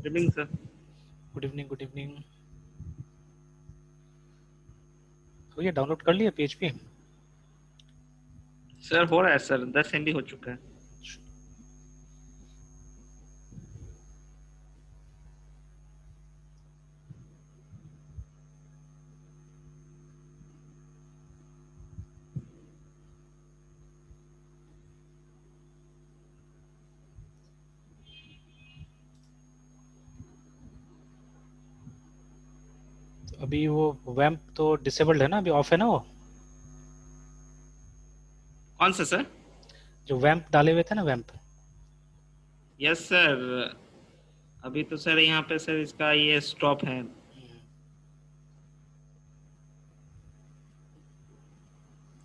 Good evening sir. Good evening, good evening. तो ये download कर लिया PHP? सर हो रहा है सर, 10 MB हो चुका है। अभी वो वैम्प तो डिसेबल्ड है ना, अभी ऑफ है ना वो? कौन सा सर? जो वैम्प डाले हुए थे ना, वैम्प। Yes sir. अभी तो सर यहाँ पे सर इसका ये स्टॉप है।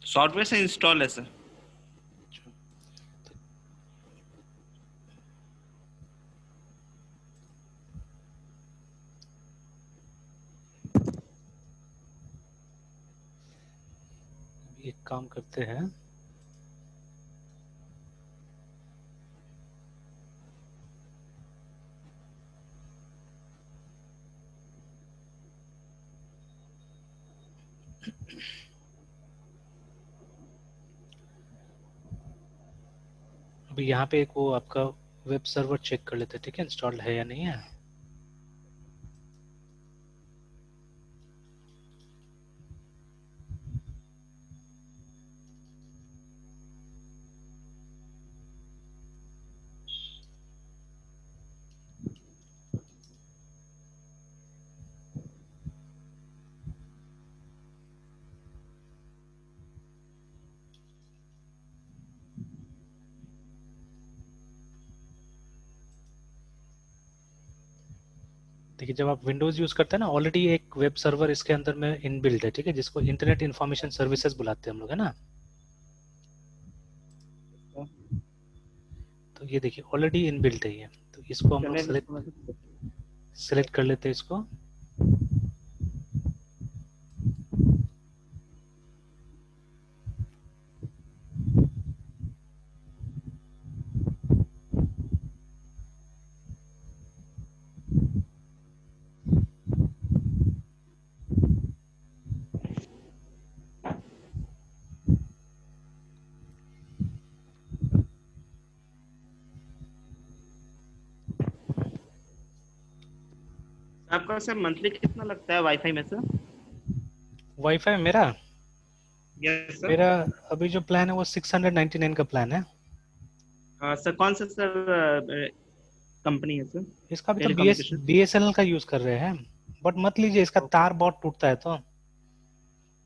सॉफ्टवेयर से इंस्टॉल है सर। एक काम करते हैं, अभी यहाँ पे एक वो आपका वेब सर्वर चेक कर लेते हैं, ठीक है, इंस्टॉल्ड है या नहीं है। देखिए, जब आप विंडोज यूज करते हैं ना, ऑलरेडी एक वेब सर्वर इसके अंदर में इनबिल्ट है, ठीक है, जिसको इंटरनेट इंफॉर्मेशन सर्विसेज बुलाते हैं हम लोग, है ना। तो ये देखिए ऑलरेडी इनबिल्ट है ये, तो इसको हम लोग सेलेक्ट कर लेते हैं इसको। आपका सर मंथली कितना लगता है वाईफाई में सर? वाईफाई मेरा यस सर। मेरा अभी जो प्लान है वो 699 का प्लान है। सर कौन सा सर कंपनी है सर? इसका भी तो टेलीकम्युनिकेशन। BSNL का यूज कर रहे हैं, बट मत लीजिए, इसका तार बहुत टूटता है तो।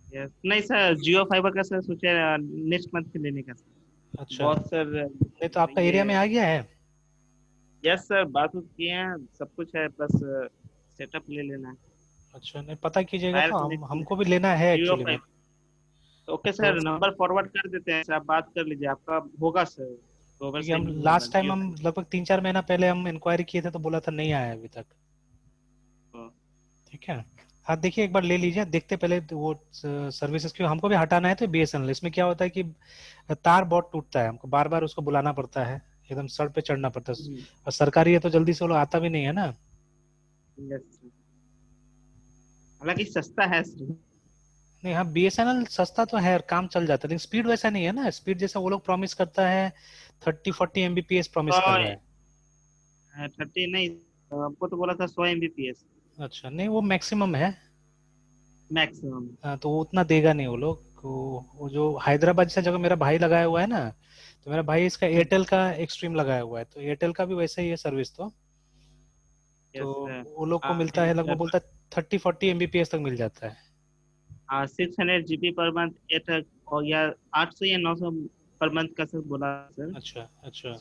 यस नहीं सर, जियो फाइबर का सर सोचे नेक्स्ट मंथ लेने का सर। अच्छा, बहुत सर नहीं तो आपका एरिया महंगे। में आ गया है। यस सर, बात उत किए हैं, सब कुछ है, बस सेटअप ले लेना है। अच्छा, नहीं पता कीजिएगा वायर तो, हम कनेक्शन है। हमको भी लेना है जियो एक्चुअली में। फाइबर। ओके तो सर, नंबर फॉरवर्ड कर देते हैं सर, आप बात कर लीजिए, आपका होगा सर, तो ओवर क्योंकि से हम नहीं होगा लास्ट टाइम जियो हम फाइबर। लगभग 3-4 महीना पहले हम इंक्वायरी किए थे तो बोला था नहीं आया अभी तक। ठीक है, हाँ देखिए एक बार ले लीजिए, देखते पहले तो वो सर्विसेज, क्यों हमको भी हटाना है तो BSNL। इसमें क्या होता है कि तार बहुत टूटता है, हमको बार बार उसको बुलाना पड़ता है, एकदम सर पे चढ़ना पड़ता है, और सरकारी है तो जल्दी से वो लोग आता भी नहीं है ना। यस। हालांकि सस्ता है सर। नहीं, हाँ BSNL सस्ता तो है और काम चल जाता है, लेकिन स्पीड वैसा नहीं है ना, स्पीड जैसा वो लोग प्रॉमिस करता है 30-40 Mbps प्रॉमिस कर रहा है। 30 नहीं, आपको तो बोला था 100 MBPS अच्छा, नहीं वो मैक्सिमम है। मैक्सिमम। तो वो उतना देगा नहीं वो लोग, वो जो हैदराबाद जैसा जगह मेरा भाई लगाया हुआ है ना, तो मेरा भाई इसका एयरटेल का एक्सट्रीम लगाया हुआ है, तो एयरटेल का भी वैसा ही है सर्विस तो यस वो लोग को मिलता है लगभग, बोलता है 30-40 Mbps तक मिल जाता है। 600 GB पर मंथ, एट और या 800 या 900 पर मंथ का सर बोला सर। अच्छा अच्छा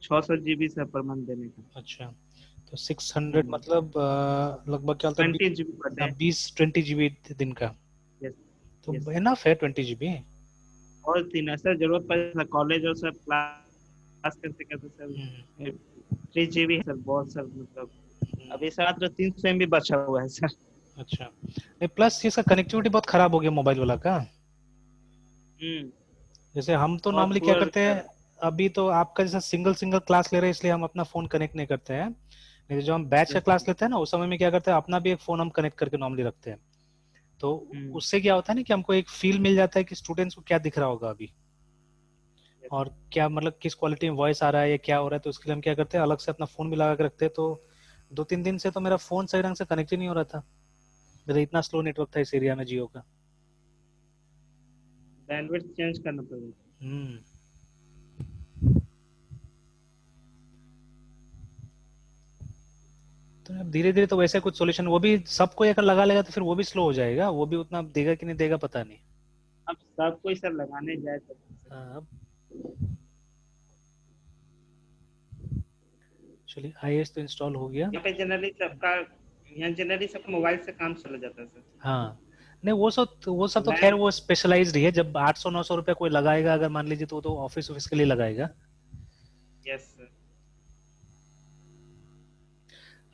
600 GB सर पर मंथ देने का। अच्छा। तो 600 मतलब लगभग क्या होता 20 GB पर है, डे। 20-20 GB दिन का, यस। यस। तो इनफ है 20 GB। और तीन सर जरूरत पड़े कॉलेज और सर क्लास करते करते सर 3 GB है सर, बहुत सर मतलब। अभी सर मात्र 300 MB बचा हुआ है सर। अच्छा, नहीं प्लस इसका कनेक्टिविटी बहुत खराब हो गया मोबाइल वाला का। हम्म। जैसे हम तो बहुत नॉर्मली क्या पुअर करते हैं, सर। अभी तो आपका जैसा सिंगल सिंगल क्लास ले रहे हैं इसलिए हम अपना फोन कनेक्ट नहीं करते हैं, नहीं तो जब हम बैच का क्लास लेते हैं ना, उस समय में क्या करते हैं, अपना भी एक फोन हम कनेक्ट करके नॉर्मली रखते हैं। तो उससे क्या होता है ना कि हमको एक फील मिल जाता है कि स्टूडेंट्स को क्या दिख रहा होगा अभी, और क्या मतलब किस क्वालिटी में वॉइस आ रहा है या क्या हो रहा है। तो उसके लिए हम क्या करते हैं, अलग से अपना फोन भी लगा के रखते हैं। तो 2-3 दिन से तो मेरा फोन सही ढंग से कनेक्ट ही नहीं हो रहा था, मेरा इतना स्लो नेटवर्क था इस एरिया में जियो का। बैंडविड्थ चेंज करना पड़ेगा। हम्म। तो धीरे धीरे तो वैसे कुछ सॉल्यूशन, वो भी सबको अगर लगा लेगा तो फिर वो भी स्लो हो जाएगा, वो भी उतना देगा कि नहीं देगा पता नहीं। अब सब कोई सर लगाने जाए तो हाँ, चलिए आईएएस तो इंस्टॉल हो गया। यहाँ पे जनरली सबका, यहाँ जनरली सबका मोबाइल से काम चला जाता है सर। हाँ, नहीं वो सब तो खैर लैन, वो स्पेशलाइज्ड ही है। जब 800-900 रुपया कोई लगाएगा अगर मान लीजिए, तो वो तो ऑफिस ऑफिस के लिए लगाएगा। Yes sir.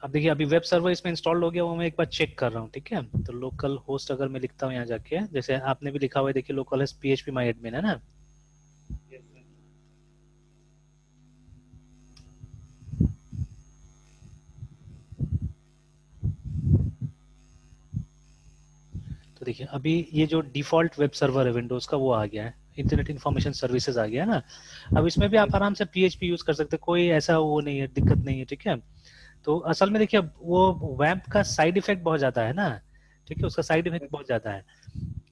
अब देखिए अभी वेब सर्वर इसमें इंस्टॉल हो गया, वो मैं एक बार चेक कर रहा हूँ, ठीक है। तो लोकल होस्ट अगर मैं लिखता हूँ यहाँ जाके, जैसे आपने भी लिखा हुआ है, देखिए लोकल होस्ट PHP माई एडमिन है ना। Yes sir. तो देखिए अभी ये जो डिफॉल्ट वेब सर्वर है विंडोज का, वो आ गया है, इंटरनेट इन्फॉर्मेशन सर्विसेज आ गया है ना। अब इसमें भी आप आराम से PHP यूज कर सकते हैं, कोई ऐसा वो नहीं है, दिक्कत नहीं है, ठीक है। तो असल में देखिए वो वैम्प का साइड इफेक्ट बहुत ज्यादा है ना, ठीक है, उसका साइड इफेक्ट बहुत ज्यादा है।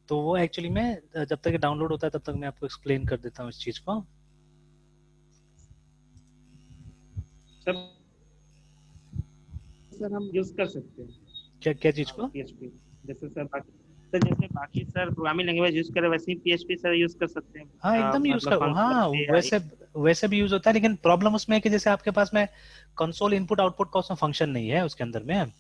तो वो एक्चुअली में जब तक डाउनलोड होता है तब तक मैं आपको एक्सप्लेन कर देता हूँ इस चीज को। सब सर हम यूज कर सकते हैं क्या क्या चीज को? पीएचपी, जैसे सर बाकी सर, जैसे बाकी सर प्रोग्रामिंग लैंग्वेज यूज करे वैसे ही पीएचपी सर यूज कर सकते हैं। हाँ एकदम यूज मतलब कर, कंसोल हाँ पे या वैसे वैसे भी यूज होता है, लेकिन प्रॉब्लम उसमें है कि जैसे आपके पास में कंसोल इनपुट आउटपुट का उसमें फंक्शन नहीं है उसके अंदर में।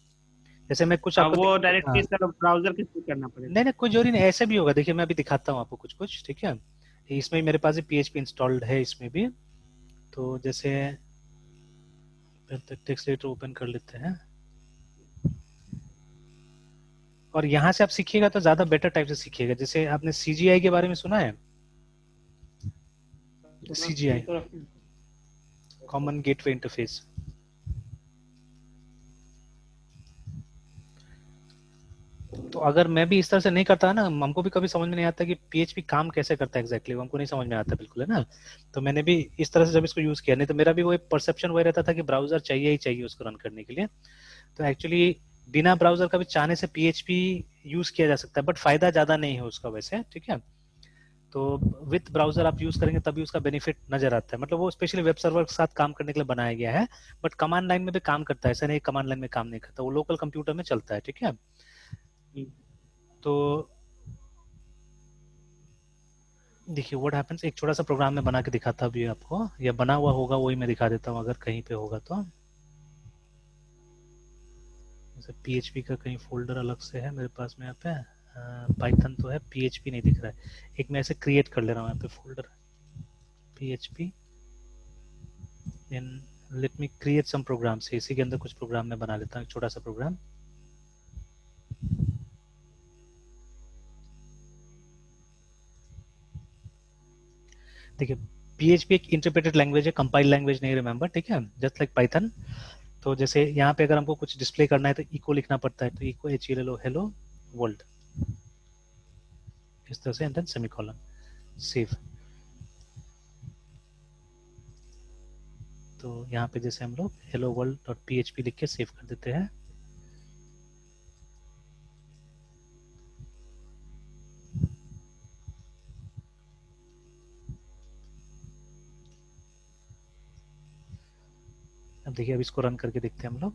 जैसे मैं कुछ आपको वो हाँ, डायरेक्टली सर ब्राउजर के थ्रू करना पड़ेगा। नहीं नहीं कोई जरूरी नहीं, ऐसे भी होगा। देखिए मैं अभी दिखाता हूँ आपको कुछ कुछ, ठीक है। इसमें मेरे पास PHP इंस्टॉल्ड है इसमें भी। तो जैसे टेक्स्ट एडिटर ओपन कर लेते हैं, और यहाँ से आप सीखिएगा तो ज्यादा बेटर टाइप से सीखिएगा। जैसे आपने CGI के बारे में सुना है? सुन CGI, तो रखें। Common gateway interface. तो अगर मैं भी इस तरह से नहीं करता ना, हमको भी कभी समझ में नहीं आता कि PHP काम कैसे करता है एग्जैक्टली, हमको नहीं समझ में आता बिल्कुल, है ना। तो मैंने भी इस तरह से जब इसको यूज किया, नहीं तो मेरा भी वो एक परसेप्शन वही रहता था कि ब्राउजर चाहिए ही चाहिए उसको रन करने के लिए। तो एक्चुअली बिना ब्राउजर का भी चाहने से PHP यूज किया जा सकता है, बट फायदा ज्यादा नहीं है उसका वैसे, ठीक है। तो विथ ब्राउजर आप यूज करेंगे तभी उसका बेनिफिट नजर आता है। मतलब वो स्पेशली वेब सर्वर के साथ काम करने के लिए बनाया गया है, बट कमांड लाइन में भी काम करता है, ऐसा नहीं कमांड लाइन में काम नहीं करता, वो लोकल कंप्यूटर में चलता है, ठीक है। तो देखिए व्हाट हैपेंस, एक छोटा सा प्रोग्राम में बना के दिखाता भी आपको, या बना हुआ होगा वही मैं दिखा देता हूँ अगर कहीं पे होगा तो। जैसे PHP का कहीं फोल्डर अलग से है मेरे पास में यहाँ पे, पाइथन तो है, PHP नहीं दिख रहा है। एक मैं ऐसे क्रिएट कर ले रहा हूँ यहाँ पे folder PHP, in let me create some program से, इसी के अंदर कुछ प्रोग्राम में बना लेता हूँ, छोटा सा प्रोग्राम। देखिए PHP एक इंटरप्रेटेड लैंग्वेज है, कंपाइल लैंग्वेज नहीं, रिमेंबर, ठीक है, जस्ट लाइक पाइथन। तो जैसे यहाँ पे अगर हमको कुछ डिस्प्ले करना है तो इको लिखना पड़ता है, तो इको HELLO हेलो वर्ल्ड, इस तरह से, एंड देन सेमीकोलन, सेव। तो यहाँ पे जैसे हम लोग हेलो वर्ल्ड डॉट PHP लिख के सेव कर देते हैं। अब देखिए अब इसको रन करके देखते हैं हम लोग।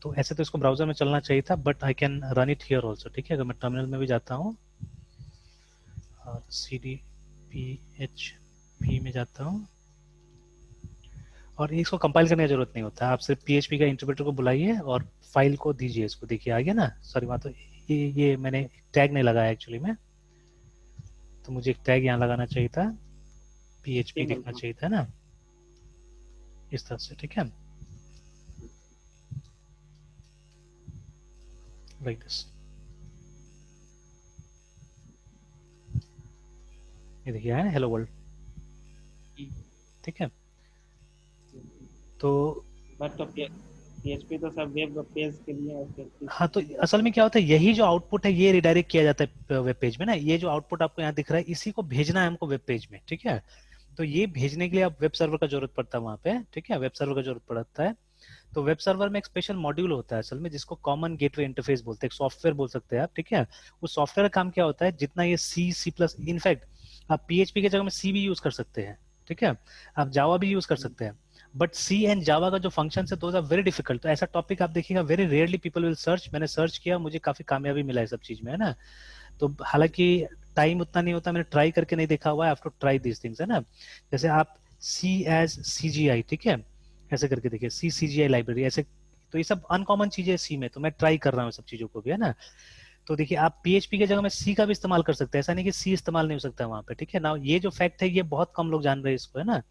तो ऐसे तो इसको ब्राउजर में चलना चाहिए था, but I can run it here also, ठीक है। अगर मैं टर्मिनल में भी जाता हूँ और CD PHP में जाता हूँ, और इसको कंपाइल करने की जरूरत नहीं होता, आप सिर्फ PHP का इंटरप्रेटर को बुलाइए और फाइल को दीजिए इसको। देखिए आ गया ना, सॉरी वहाँ तो ये मैंने टैग नहीं लगाया एक्चुअली में, तो मुझे एक टैग यहाँ लगाना चाहिए था, PHP लिखना चाहिए था ना, इस तरह से, ठीक है, लाइक दिस। ये देखिए है हेलो वर्ल्ड, ठीक है। तो बट PHP तो सब वेब पेज के लिए है, फिर हाँ, तो असल में क्या होता है, यही जो आउटपुट है ये रिडायरेक्ट किया जाता है वेब पेज में ना। ये जो आउटपुट आपको यहाँ दिख रहा है इसी को भेजना है हमको वेब पेज में, ठीक है। तो ये भेजने के लिए आप वेब सर्वर का जरूरत पड़ता है वहाँ पे, ठीक है, वेब सर्वर का जरूरत पड़ता है। तो वेब सर्वर में एक स्पेशल मॉड्यूल होता है असल में, जिसको कॉमन गेटवे इंटरफेस बोलते हैं, एक सॉफ्टवेयर बोल सकते हैं आप, ठीक है। उस सॉफ्टवेयर का काम क्या होता है, जितना ये C++, इनफैक्ट आप PHP के जगह में C भी यूज कर सकते हैं, ठीक है, आप जावा भी यूज कर सकते हैं। बट C एंड जावा का जो फंक्शन है दोज आर वेरी डिफिकल्ट। तो ऐसा टॉपिक आप देखिएगा very rarely people will search. मैंने सर्च किया, मुझे काफी कामयाबी मिला है सब चीज में, है ना। तो हालांकि टाइम उतना नहीं होता, मैंने ट्राई करके नहीं देखा हुआ है, टू ट्राई दिस थिंग्स, है ना। जैसे आप C as CGI, ठीक है, ऐसे करके देखिए, CGI लाइब्रेरी ऐसे। तो ये सब अनकॉमन चीजें है सी में, तो मैं ट्राई कर रहा हूँ सब चीजों को भी, है ना। तो देखिए आप PHP के जगह में C का भी इस्तेमाल कर सकते हैं, ऐसा नहीं कि C इस्तेमाल नहीं हो सकता है वहाँ पे, ठीक है ना। ये जो फैक्ट है ये बहुत कम लोग जान रहे हैं इसको, है ना।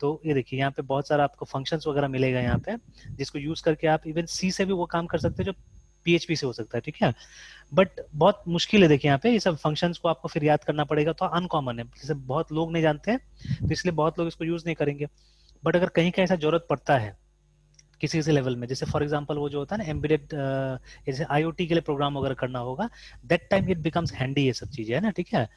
तो ये देखिए यहाँ पे बहुत सारा आपको फंक्शंस वगैरह मिलेगा यहाँ पे, जिसको यूज करके आप इवन C से भी वो काम कर सकते हैं जो PHP से हो सकता है, ठीक है। बट बहुत मुश्किल है, देखिए यहाँ पे ये सब फंक्शंस को आपको फिर याद करना पड़ेगा, तो अनकॉमन है, जैसे बहुत लोग नहीं जानते हैं, तो इसलिए बहुत लोग इसको यूज नहीं करेंगे। बट अगर कहीं कहीं ऐसा जरूरत पड़ता है किसी किसी लेवल में, जैसे फॉर एग्जांपल वो जो होता है ना एम्बेडेड, जैसे IoT के लिए प्रोग्राम वगैरह करना होगा, that time it becomes handy, ये सब चीजें, है ना, ठीक है।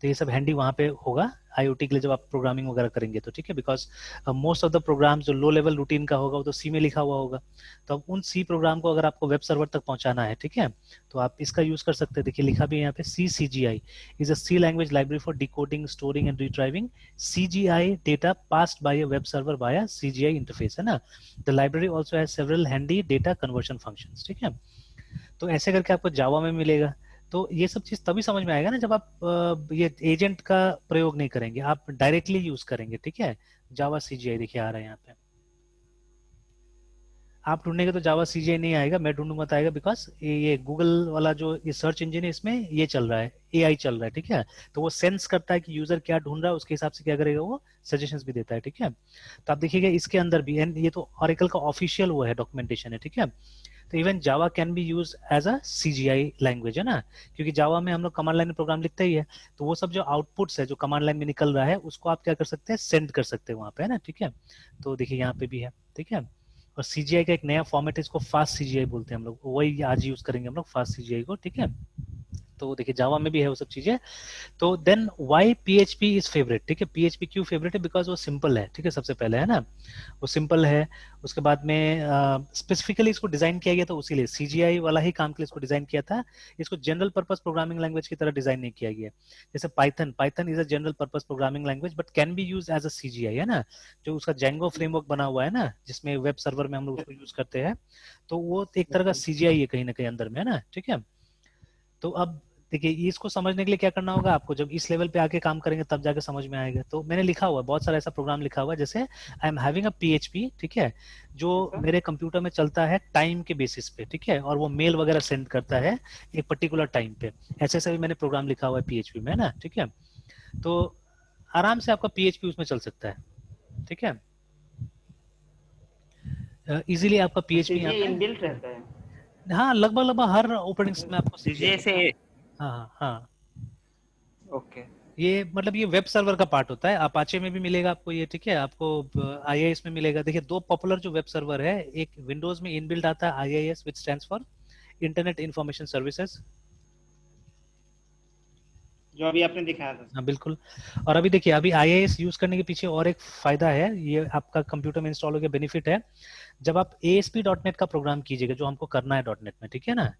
तो ये सब हैंडी वहाँ पे होगा IoT के लिए जब आप प्रोग्रामिंग वगैरह करेंगे तो, ठीक है। Because most of the program जो लो लेवल रूटीन का होगा वो तो C में लिखा हुआ होगा। तो अब उन C प्रोग्राम को अगर आपको वेब सर्वर तक पहुंचाना है, ठीक है, तो आप इसका यूज कर सकते हैं। देखिए लिखा भी है यहाँ पे, CGI is a C language library for decoding, storing and retrieving CGI data passed by a web server by CGI interface, है ना। The library also has several handy data conversion functions, ठीक है। तो ऐसे करके आपको जावा में मिलेगा। तो ये सब चीज तभी समझ में आएगा ना जब आप ये एजेंट का प्रयोग नहीं करेंगे, आप डायरेक्टली यूज करेंगे, ठीक है। जावा CGI देखिए आ रहा है यहाँ पे, आप ढूंढेंगे तो जावा CGI नहीं आएगा, मैं ढूंढूंगा तो आएगा, बिकॉज ये गूगल वाला जो ये सर्च इंजन है इसमें ये चल रहा है, AI चल रहा है, ठीक है। तो वो सेंस करता है कि यूजर क्या ढूंढ रहा है, उसके हिसाब से क्या करेगा, वो सजेशंस भी देता है, ठीक है। तो आप देखिएगा इसके अंदर भी, एंड ये तो ऑरेकल का ऑफिशियल वो है, डॉक्यूमेंटेशन है, ठीक है। तो even Java can be use as a CGI language, है ना, क्योंकि जावा में हम लोग कमांड लाइन में प्रोग्राम लिखते ही है। तो वो सब जो आउटपुट्स है जो कमांड लाइन में निकल रहा है उसको आप क्या कर सकते हैं, सेंड कर सकते हैं वहां पे, है ना, ठीक है। तो देखिए यहाँ पे भी है, ठीक है। और CGI का एक नया फॉर्मेट है, इसको फास्ट CGI बोलते हैं हम लोग, वही आज यूज करेंगे हम लोग फास्ट CGI को, ठीक है। तो देखिए जावा में भी है वो सब चीजें। तो then why PHP is favourite, ठीक है। PHP क्यों फेवरेट है, बिकॉज वो सिंपल है, ठीक है, सबसे पहले, है ना, वो सिंपल है। उसके बाद में स्पेसिफिकली इसको डिजाइन किया गया था उसी लिए, CGI वाला ही काम के लिए इसको डिजाइन किया था। इसको जनरल पर्पस प्रोग्रामिंग लैंग्वेज की तरह डिजाइन नहीं किया गया। जैसे Python is a general purpose programming language but can be use as a CGI, है ना। जो उसका जेंगो फ्रेमवर्क बना हुआ है ना, जिसमें वेब सर्वर में हम लोग उसको यूज करते हैं, तो वो एक तरह का CGI है कहीं ना कहीं अंदर में, है ना, ठीक है। तो अब देखिए इसको समझने के लिए क्या करना होगा आपको, जब इस लेवल पे आके काम करेंगे तब जाके समझ में आएगा। तो मैंने लिखा हुआ है बहुत सारा ऐसा प्रोग्राम लिखा हुआ है, जैसे I am having a PHP, ठीक है, जो मेरे कंप्यूटर में चलता है टाइम के बेसिस पे, ठीक है, और वो मेल वगैरह सेंड करता है एक पर्टिकुलर टाइम पे। ऐसे ऐसे भी मैंने प्रोग्राम लिखा हुआ है PHP में, ना, ठीक है। तो आराम से आपका PHP उसमें चल सकता है, ठीक है, इजीली आपका PHP यहाँ CGI पे। इनबिल्ट रहता है। हाँ, लगभग लगभग हर ऑपरेटिंग सिस्टम में आपको CGI CGI से मिलेगा। हाँ हाँ हाँ। ओके। ये मतलब ये वेब सर्वर का पार्ट होता है, अपाचे में भी मिलेगा आपको ये, ठीक है, आपको IIS में मिलेगा। देखिए दो पॉपुलर जो वेब सर्वर है, एक विंडोज में इनबिल्ट आता है IIS which stands for internet information services. जो अभी आपने दिखाया था। हाँ बिल्कुल। और अभी देखिए अभी IIS यूज करने के पीछे और एक फायदा है, ये आपका कंप्यूटर में इंस्टॉल हो गया, बेनिफिट है। जब आप ASP.NET का प्रोग्राम कीजिएगा, जो हमको करना है .NET में, ठीक है ना,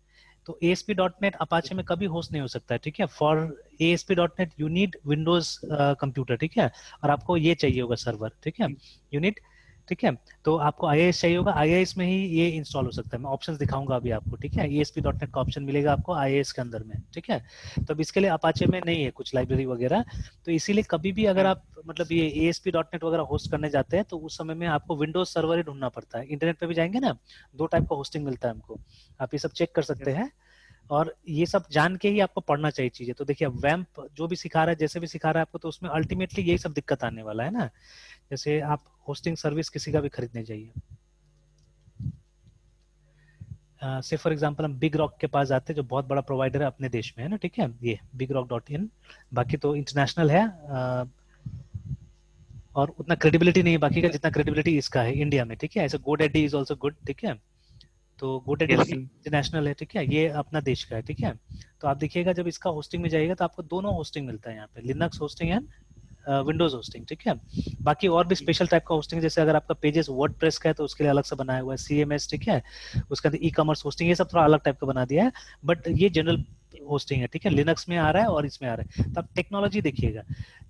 तो ASP.NET अपाचे में कभी होस्ट नहीं हो सकता है, ठीक है। For ASP.NET you need Windows computer, ठीक है, और आपको ये चाहिए होगा सर्वर, ठीक है, यूनिट, ठीक है। तो आपको IIS चाहिए होगा, IIS में ही ये इंस्टॉल हो सकता है। मैं ऑप्शंस दिखाऊंगा अभी आपको, ठीक है। ASP.NET का ऑप्शन मिलेगा आपको IIS के अंदर में, ठीक है। तो अब इसके लिए अपाचे में नहीं है कुछ लाइब्रेरी वगैरह, तो इसीलिए कभी भी अगर आप मतलब ये ASP.NET वगैरह होस्ट करने जाते हैं तो उस समय में आपको विंडोज सर्वर ही ढूंढना पड़ता है। इंटरनेट पे भी जाएंगे ना, दो टाइप का होस्टिंग मिलता है हमको, आप ये सब चेक कर सकते हैं। और ये सब जान के ही आपको पढ़ना चाहिए चीजें। तो देखिए वैम्प जो भी सिखा रहा है, जैसे भी सिखा रहा है आपको, तो उसमें अल्टीमेटली यही सब दिक्कत आने वाला है ना। जैसे आप होस्टिंग सर्विस किसी का भी खरीदने जाइए, से फॉर एग्जांपल हम बिग रॉक के पास जाते हैं जो बहुत बड़ा प्रोवाइडर है अपने देश में, है ना, ठीक है, ये bigrock.in, बाकी तो इंटरनेशनल है। और उतना क्रेडिबिलिटी नहीं है बाकी का जितना क्रेडिबिलिटी इसका है इंडिया में, ठीक है। ऐसे GoDaddy इज ऑल्सो गुड, ठीक है। तो GoDaddy यस इंटरनेशनल है, ठीक है, ये अपना देश का है, ठीक है। तो आप देखिएगा जब इसका होस्टिंग में जाइएगा तो आपको दोनों होस्टिंग मिलता है यहाँ पे, Linux hosting and Windows hosting, ठीक है। बाकी और भी स्पेशल टाइप का होस्टिंग, जैसे अगर आपका पेजेस वर्डप्रेस का है तो उसके लिए अलग से बनाया हुआ है, CMS, ठीक है। उसके अंदर ई-कॉमर्स होस्टिंग, ये सब थोड़ा अलग टाइप का बना दिया है, बट ये जनरल होस्टिंग है, ठीक है। लिनक्स में आ रहा है और इसमें आ रहा है। तो आप टेक्नोलॉजी देखिएगा,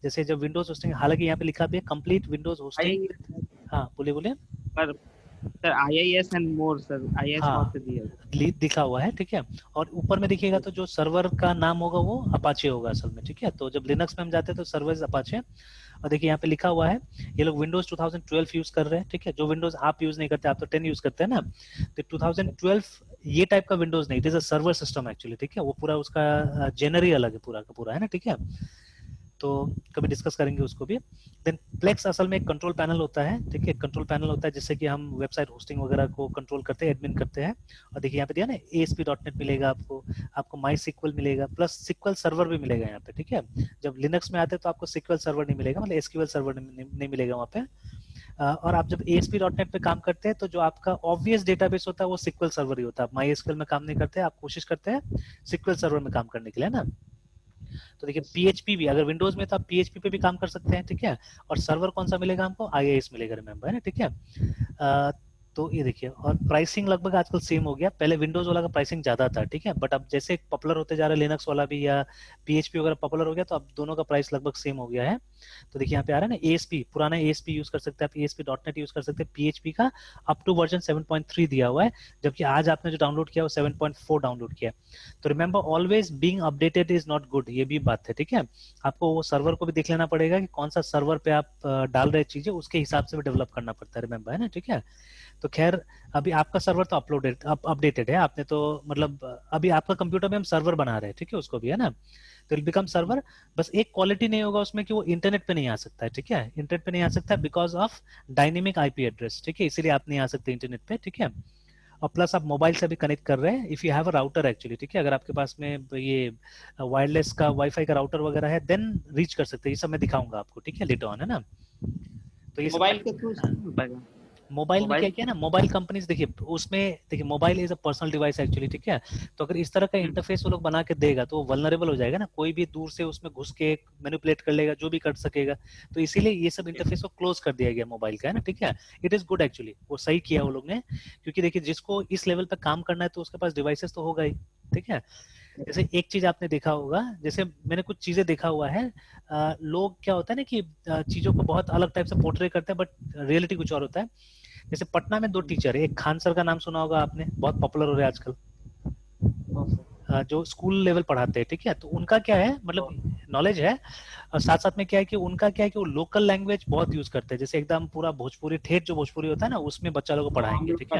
जैसे जब विंडोज होस्टिंग, हालांकि यहाँ पे लिखा भी है कंप्लीट विंडोज होस्टिंग। हाँ बोलिए बोलिए। पर sir IIS and more, sir IIS हाँ कहाँ पे दिया है? लीड दिखा हुआ है, ठीक है। और ऊपर में देखिएगा तो जो सर्वर का नाम होगा वो अपाचे होगा असल में, ठीक है। तो जब लिनक्स में हम जाते हैं तो सर्वर अपाचे, और देखिए यहाँ पे लिखा हुआ है ये लोग विंडोज 2012 यूज कर रहे हैं, ठीक है। जो विंडोज आप यूज नहीं करते, आप तो 10 यूज करते हैं ना, तो 2012 ये टाइप का विंडोज नहीं, it is a server system actually, ठीक है। वो पूरा उसका जेनर ही अलग है पूरा का पूरा, है ना, ठीक है। तो कभी डिस्कस करेंगे उसको भी। देन प्लेक्स असल में एक कंट्रोल पैनल होता है, ठीक है। कंट्रोल पैनल होता है जिससे कि हम वेबसाइट होस्टिंग वगैरह को कंट्रोल करते हैं, एडमिन करते हैं। और देखिए यहाँ पे दिया ना ASP.NET मिलेगा आपको, आपको MySQL मिलेगा, प्लस SQL सर्वर भी मिलेगा यहाँ पे, ठीक है। जब लिनक्स में आते हैं तो आपको SQL सर्वर नहीं मिलेगा, मतलब SQL सर्वर नहीं मिलेगा वहाँ पे। और आप जब ASP.NET पे काम करते हैं तो जो आपका ऑब्वियस डेटाबेस होता है वो SQL सर्वर ही होता है। आप MySQL में काम नहीं करते, आप कोशिश करते हैं SQL सर्वर में काम करने के लिए ना। तो देखिए PHP भी, अगर विंडोज में तो आप PHP पे भी काम कर सकते हैं, ठीक है। और सर्वर कौन सा मिलेगा हमको, IIS मिलेगा, रिमेंबर, है ना, ठीक है। तो ये देखिए, और प्राइसिंग लगभग आजकल सेम हो गया। पहले विंडोज वाला का प्राइसिंग ज्यादा था, ठीक है, बट अब जैसे पॉपुलर होते जा रहा है लिनक्स वाला भी, या PHP वगैरह पॉपुलर हो गया, तो अब दोनों का प्राइस लगभग सेम हो गया है। तो देखिए यहाँ पे आ रहा है ना ASP, पुराना ASP यूज कर सकते हैं आप, ASP.NET यूज कर सकते हैं। PHP का अप टू वर्जन 7.3 दिया हुआ है, जबकि आज आपने जो डाउनलोड किया वो 7.4 डाउनलोड किया। तो remember always being updated is not good, ये भी बात है, ठीक है। आपको वो सर्वर को भी देख लेना पड़ेगा कि कौन सा सर्वर पे आप डाल रहे चीजें, उसके हिसाब से भी डेवलप करना पड़ता है, रिमेंबर, है ना, ठीक है। तो खैर अभी आपका सर्वर तो अपडेटेड है, आपने तो मतलब अभी आपका कंप्यूटर में हम सर्वर बना रहे हैं, ठीक है, उसको भी, है ना। तो विल बिकम सर्वर। बस एक क्वालिटी नहीं होगा उसमें कि वो इंटरनेट पे नहीं आ सकता है, ठीक है। इंटरनेट पे नहीं आ सकता because of dynamic IP address, ठीक है, इसीलिए आप नहीं आ सकते इंटरनेट पे, ठीक है। और प्लस आप मोबाइल से भी कनेक्ट कर रहे हैं, if you have a router actually, ठीक है। अगर आपके पास में ये वायरलेस का वाईफाई का राउटर वगैरह है देन रीच कर सकते हैं। ये सब मैं दिखाऊंगा आपको, ठीक है, लेटर ऑन, है ना। तो ये सब मोबाइल के थ्रू हो पाएगा? मोबाइल में क्या मोबाइल किया ना, मोबाइल कंपनीज देखिए उसमें, देखिए mobile is a personal device actually, ठीक है। तो अगर इस तरह का इंटरफेस वो लोग बना के देगा तो वो वल्नरेबल हो जाएगा ना, कोई भी दूर से उसमें घुस के मैनिपुलेट कर लेगा, जो भी कर सकेगा। तो इसीलिए ये सब इंटरफेस को क्लोज कर दिया गया मोबाइल का, है ना, ठीक है। इट इज गुड एक्चुअली, वो सही किया वो लोग ने, क्योंकि देखिए जिसको इस लेवल पे काम करना है तो उसके पास डिवाइसेस तो होगा ही, ठीक है। जैसे एक चीज आपने देखा होगा, जैसे मैंने कुछ चीजें देखा हुआ है, लोग क्या होता है ना कि चीजों को बहुत अलग टाइप से पोर्ट्रे करते हैं, बट रियलिटी कुछ और होता है। जैसे पटना में 2 टीचर है, एक खान सर का नाम सुना होगा आपने, बहुत पॉपुलर हो रहे हैं आजकल, जो स्कूल लेवल पढ़ाते हैं, ठीक है। तो उनका क्या है, मतलब नॉलेज है, और साथ साथ में क्या है कि उनका क्या है कि वो लोकल लैंग्वेज बहुत यूज करते हैं, जैसे एकदम पूरा भोजपुरी ठेठ जो भोजपुरी होता है ना, उसमें बच्चा लोग को पढ़ाएंगे, ठीक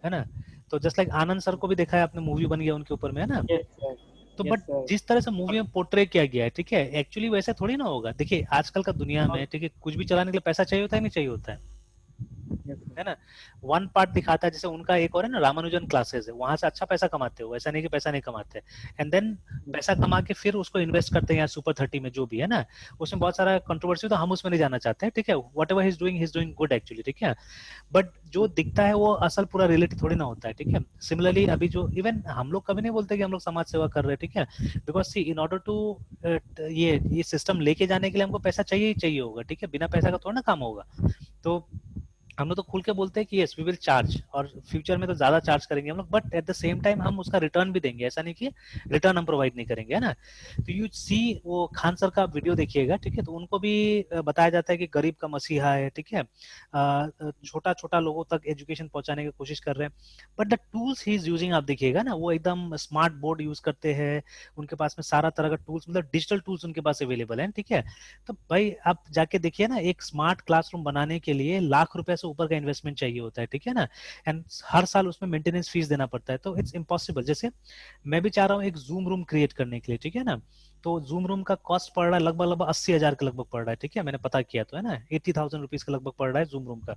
है ना। तो जस्ट लाइक आनंद सर को भी देखा है आपने, मूवी बन गया उनके ऊपर में, है ना। यस सर, तो बट यस सर, जिस तरह से मूवी में पोर्ट्रे किया गया है, ठीक है, एक्चुअली वैसा थोड़ी ना होगा। देखिए आजकल का दुनिया में, ठीक है, कुछ भी चलाने के लिए पैसा चाहिए होता है, नहीं चाहिए होता यस है ना। वन पार्ट दिखाता है, जैसे उनका एक और है ना रामानुजन क्लासेस है, वहां से अच्छा पैसा कमाते हो, ऐसा नहीं कि पैसा नहीं कमाते। एंड देन पैसा कमा के फिर उसको इन्वेस्ट करते हैं यहाँ सुपर 30 में, जो भी है ना, उसमें बहुत सारा कंट्रोवर्सी, तो हम उसमें नहीं जाना चाहते हैं, ठीक है। What ever he is doing good actually, ठीक है। बट जो दिखता है वो असल पूरा रियलिटी थोड़ी ना होता है, ठीक है। सिमिलरली अभी जो इवन हम लोग कभी नहीं बोलते कि हम लोग समाज सेवा कर रहे हैं, ठीक है, because see in order to ये सिस्टम लेके जाने के लिए हमको पैसा चाहिए ही चाहिए होगा, ठीक है, बिना पैसा का थोड़ा ना काम होगा। तो हम लोग तो खुल के बोलते हैं कि यस वी विल चार्ज, और फ्यूचर में तो ज्यादा चार्ज करेंगे हम लोग, but at the same time हम उसका रिटर्न भी देंगे, ऐसा नहीं कि रिटर्न हम प्रोवाइड नहीं करेंगे, है ना। तो यू सी वो खान सर का वीडियो देखिएगा, ठीक है, तो उनको भी बताया जाता है कि गरीब का मसीहा है, ठीक है, छोटा छोटा लोगों तक एजुकेशन पहुंचाने की कोशिश कर रहे हैं। But the tools he is using, आप देखिएगा ना, वो एकदम स्मार्ट बोर्ड यूज करते हैं, उनके पास में सारा तरह का टूल्स, मतलब डिजिटल टूल्स उनके पास अवेलेबल है, ठीक है। तो भाई आप जाके देखिए ना, एक स्मार्ट क्लासरूम बनाने के लिए लाख रुपए से ऊपर का इन्वेस्टमेंट चाहिए होता है, ठीक है ना। एंड हर साल उसमें मेंटेनेंस फीस देना पड़ता है, तो इट्स इम्पॉसिबल। जैसे मैं भी चाह रहा हूँ एक जूम रूम क्रिएट करने के लिए, ठीक है ना, तो जूम रूम का कॉस्ट पड़ रहा है लगभग लगभग 80,000 के लगभग पड़ रहा है, ठीक है, मैंने पता किया तो है ना, 80,000 रुपीज का लगभग पड़ रहा है जूम रूम का।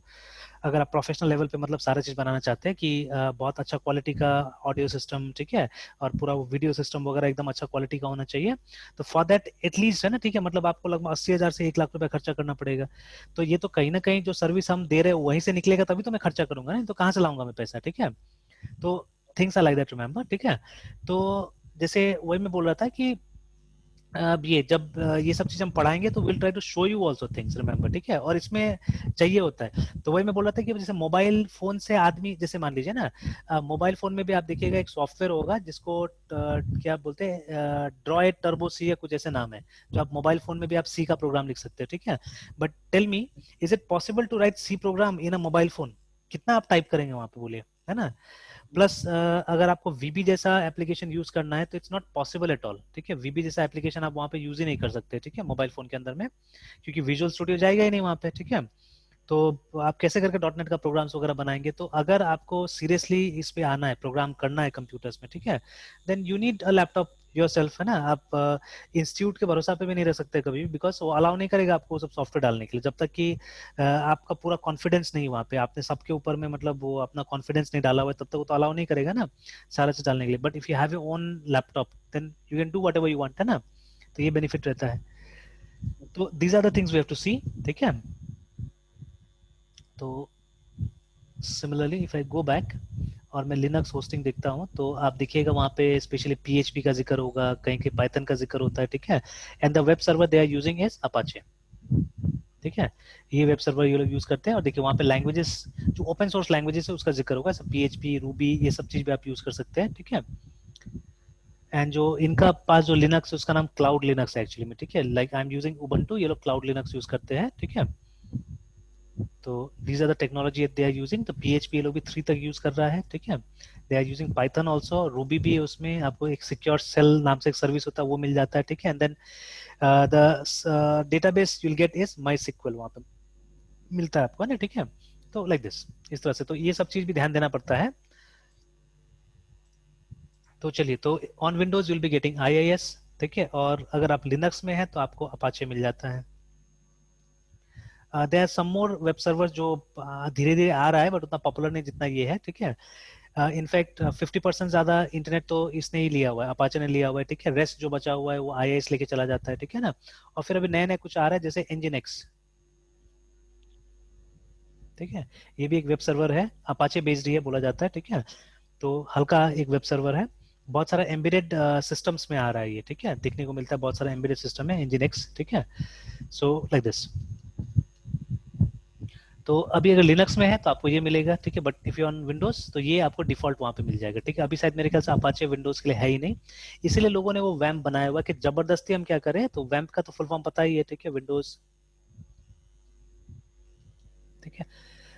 अगर आप प्रोफेशनल लेवल पे मतलब सारा चीज बनाना चाहते हैं कि बहुत अच्छा क्वालिटी का ऑडियो सिस्टम, ठीक है, और पूरा वीडियो सिस्टम वगैरह एकदम अच्छा क्वालिटी का होना चाहिए, तो फॉर दैट एटलीस्ट है ना, ठीक है, मतलब आपको लगभग 80,000 से 1 लाख रुपए खर्चा करना पड़ेगा। तो ये तो कहीं ना कहीं जो सर्विस हम दे रहे हैं वहीं से निकलेगा, तभी तो मैं खर्चा करूंगा, नहीं तो कहाँ से लाऊंगा मैं पैसा, ठीक है। तो things are like that, remember, ठीक है। तो जैसे वही मैं बोल रहा था कि अब ये जब ये सब चीज हम पढ़ाएंगे तो will try to show you also things, remember, ठीक है, और इसमें चाहिए होता है। तो वही मैं बोल रहा था कि जैसे मोबाइल फोन से आदमी, जैसे मान लीजिए ना, मोबाइल फोन में भी आप देखिएगा एक सॉफ्टवेयर होगा जिसको क्या बोलते हैं, ड्रॉइड टर्बो सी या कुछ ऐसे नाम है, जो आप मोबाइल फोन में भी आप सी का प्रोग्राम लिख सकते हो, ठीक है। But tell me, is it possible to write C program in a mobile phone? कितना आप टाइप करेंगे वहां पे, बोलिए, है ना। प्लस अगर आपको वीबी जैसा एप्लीकेशन यूज करना है तो it's not possible at all, ठीक है। वीबी जैसा एप्लीकेशन आप वहां पे यूज ही नहीं कर सकते, ठीक है, मोबाइल फोन के अंदर में, क्योंकि विजुअल स्टूडियो जाएगा ही नहीं वहां पे, ठीक है। तो आप कैसे करके डॉट नेट का प्रोग्राम्स वगैरह बनाएंगे? तो अगर आपको सीरियसली इस पे आना है, प्रोग्राम करना है कंप्यूटर्स में, ठीक है, then you need a laptop yourself, है ना। आप इंस्टीट्यूट के भरोसा पे भी नहीं रह सकते कभी भी, बिकॉज वो अलाउ नहीं करेगा आपको सब सॉफ्टवेयर डालने के लिए, जब तक कि आपका पूरा कॉन्फिडेंस नहीं वहाँ पे, आपने सबके ऊपर में मतलब वो अपना कॉन्फिडेंस नहीं डाला हुआ है, तब तक वो तो अलाउ नहीं करेगा ना सारा चीज डालने के लिए। But if you have your own laptop then you can do whatever you want, है ना। तो ये बेनिफिट रहता है। तो these are the things we have to see, ठीक है। तो similarly if I go back और मैं लिनक्स होस्टिंग देखता हूँ, तो आप देखिएगा वहाँ पे स्पेशली पीएचपी का जिक्र होगा, कहीं के पाइथन का जिक्र होता है, ठीक है। And the web server they are using is Apache, ठीक है। ये वेब सर्वर ये लोग यूज करते हैं, और देखिए वहाँ पे लैंग्वेजेस जो ओपन सोर्स लैंग्वेजेस है उसका जिक्र होगा, सब पीएचपी, रूबी, ये सब चीज भी आप यूज कर सकते हैं, ठीक है। एंड जो इनका पास जो लिनक्स है उसका नाम क्लाउड लिनक्स है एक्चुअली में, ठीक है। Like I am using Ubuntu, ये लोग क्लाउड लिनक्स यूज करते हैं, ठीक है। तो these are the technology they are using. तो पीएचपी ये लोग भी 3 तक यूज कर रहा है, ठीक है। They are using Python also, Ruby भी है उसमें, आपको एक सिक्योर सेल नाम से एक सर्विस होता है वो मिल जाता है, ठीक है। And then the database you will get is MySQL, वहां पे मिलता है आपको, है ना, ठीक है। तो लाइक दिस, इस तरह से, तो ये सब चीज भी ध्यान देना पड़ता है। तो चलिए, तो on Windows will be getting IIS, ठीक है, और अगर आप लिनक्स में है तो आपको अपाचे मिल जाता है। There are some more web server जो धीरे धीरे आ रहा है, बट उतना पॉपुलर नहीं जितना ये है, ठीक है। इनफैक्ट 50% ज्यादा इंटरनेट तो इसने ही लिया हुआ है, अपाचे ने लिया हुआ है, ठीक है। रेस्ट जो बचा हुआ है वो IIS लेके चला जाता है, ठीक है ना। और फिर अभी नए नए कुछ आ रहा है जैसे Nginx, ठीक है। ये भी एक वेब सर्वर है, अपाचे बेस्ड ही है बोला जाता है, ठीक है। तो हल्का एक वेब सर्वर है, बहुत सारा एम्बेडेड सिस्टम्स में आ रहा है ये, ठीक है, देखने को मिलता है, बहुत सारा एम्बेडेड सिस्टम है Nginx, ठीक है। So like this. तो अभी अगर लिनक्स में है तो आपको ये मिलेगा, ठीक है, but if you on Windows तो ये आपको डिफॉल्ट वहां पे मिल जाएगा, ठीक है। अभी शायद मेरे ख्याल से अपाचे विंडोज के लिए है ही नहीं, इसीलिए लोगों ने वो वैम्प बनाया हुआ कि जबरदस्ती हम क्या करें। तो वैम्प का तो फुल फॉर्म पता ही है, ठीक है, विंडोज, ठीक है।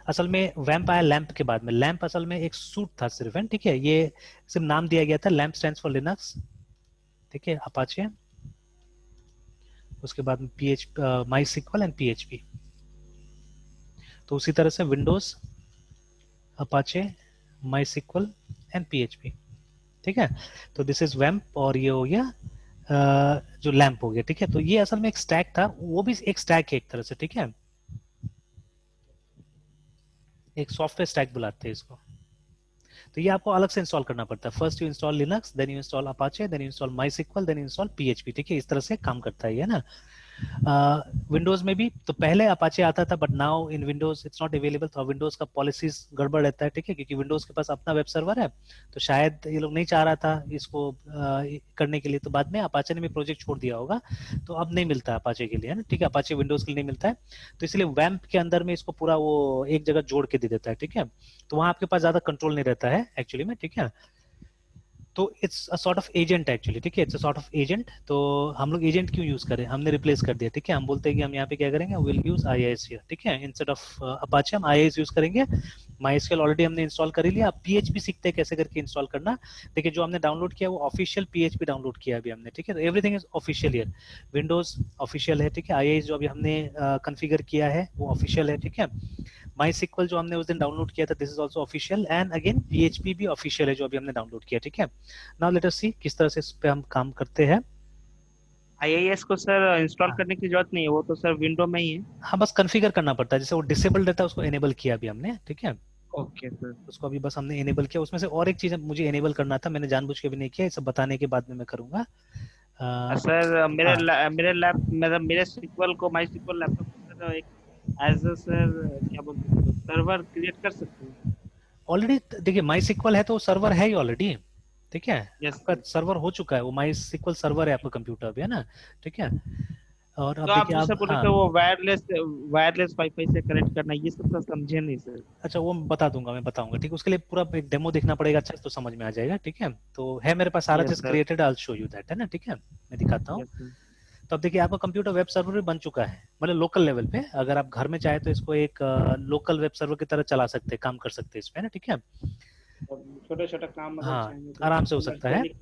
असल में वैम्प आया लैंप के बाद में, लैंप असल में एक सूट था सिर्फ, है, ठीक है, ये सिर्फ नाम दिया गया था। लैंप स्टैंड्स फॉर लिनक्स, ठीक है, अपाचे, उसके बाद में माई सिक्वल एंड PHP। तो उसी तरह से Windows, Apache, my SQL and PHP, ठीक है। तो दिस इज वैम्प, और ये हो गया जो लैंप हो गया, ठीक है। तो ये असल में एक स्टैक था, वो भी एक स्टैक है एक तरह से, ठीक है, एक सॉफ्टवेयर स्टैक बुलाते हैं इसको। तो ये आपको अलग से इंस्टॉल करना पड़ता है। First you install Linux, then you install Apache, then you install MySQL, then you install PHP, ठीक है। इस तरह से काम करता है ये ना। विंडोज में भी तो पहले अपाचे आता था, but now in Windows it's not available. तो विंडोज का पॉलिसीज गड़बड़ रहता है, ठीक है, क्योंकि विंडोज के पास अपना वेब सर्वर है, तो शायद ये लोग नहीं चाह रहा था इसको करने के लिए, तो बाद में अपाचे ने भी प्रोजेक्ट छोड़ दिया होगा, तो अब नहीं मिलता है अपाचे के लिए, है ना, ठीक है, अपाचे विंडोज के लिए नहीं मिलता है। तो इसलिए वैम्प के अंदर में इसको पूरा वो एक जगह जोड़ के दे देता है, ठीक है। तो वहां आपके पास ज्यादा कंट्रोल नहीं रहता है एक्चुअली में, ठीक है। तो it's a sort of agent actually, ठीक है, it's a sort of agent. तो हम लोग एजेंट क्यों यूज करें, हमने रिप्लेस कर दिया, ठीक है। हम बोलते हैं कि हम यहाँ पे क्या करेंगे, विल यूज IIS हियर, ठीक है, इंस्टेड ऑफ अपाचे हम IIS यूज करेंगे। MySQL ऑलरेडी हमने इंस्टॉल कर ही लिया, अब PHP सीखते हैं कैसे करके इंस्टॉल करना। देखिए जो हमने डाउनलोड किया वो ऑफिशियल PHP डाउनलोड किया अभी हमने, ठीक है। तो everything is official here, Windows official है, ठीक है। IIS जो अभी हमने कॉन्फ़िगर किया है वो ऑफिशियल है, ठीक है। माई सिक्वल जो हमने उस दिन डाउनलोड किया था, this is also official, and again PHP भी ऑफिशियल है जो अभी हमने डाउनलोड किया, ठीक है। नाउ लेट अस सी किस तरह से इस पे हम काम करते हैं। IIS को सर इंस्टॉल हाँ करने की जरूरत नहीं है, वो तो सर विंडो में ही है। हाँ, बस कॉन्फ़िगर करना पड़ता है, जैसे वो डिसेबल रहता है उसको इनेबल किया अभी हमने, ठीक है। Okay sir. उसको अभी बस हमने इनेबल किया, उसमें से और एक चीज मुझे इनेबल करना था, मैंने जानबूझ के भी नहीं किया, ये सब बताने के बाद में मैं करूंगा। सर हाँ मेरे लैप मतलब मेरे सीक्वल को माई सीक्वल लैपटॉप को सर एक एज अ सर क्या बोलते हैं उसको, सर्वर क्रिएट कर सकते हैं। ऑलरेडी देखिए, माई सिक्वल है तो सर्वर है ही ऑलरेडी, ठीक है। यस आपका सर। सर्वर हो चुका है, वो माई सिक्वल सर्वर है आपका कंप्यूटर पे, है ना, ठीक है। और अब तो आप देखिए जो सर आप, बोले हाँ, थे वो वायरलेस वायरलेस वाईफाई से कनेक्ट करना, ये सब तो समझे नहीं सर। अच्छा वो मैं बता दूंगा, मैं बताऊंगा, ठीक है। उसके लिए पूरा एक डेमो देखना पड़ेगा, अच्छा तो समझ में आ जाएगा, ठीक है। तो है मेरे पास सारा यस चीज sir. Created, I show you that, है ना, ठीक है, मैं दिखाता हूँ। Yes sir. तो अब देखिए आपका कंप्यूटर वेब सर्वर भी बन चुका है, मतलब लोकल लेवल पे, अगर आप घर में चाहे तो इसको एक लोकल वेब सर्वर की तरह चला सकते हैं, काम कर सकते हैं इसमें, है ना, ठीक है। छोटे छोटे काम मतलब हाँ चाहेंगे आराम से हो तो सकता है। दैनिक।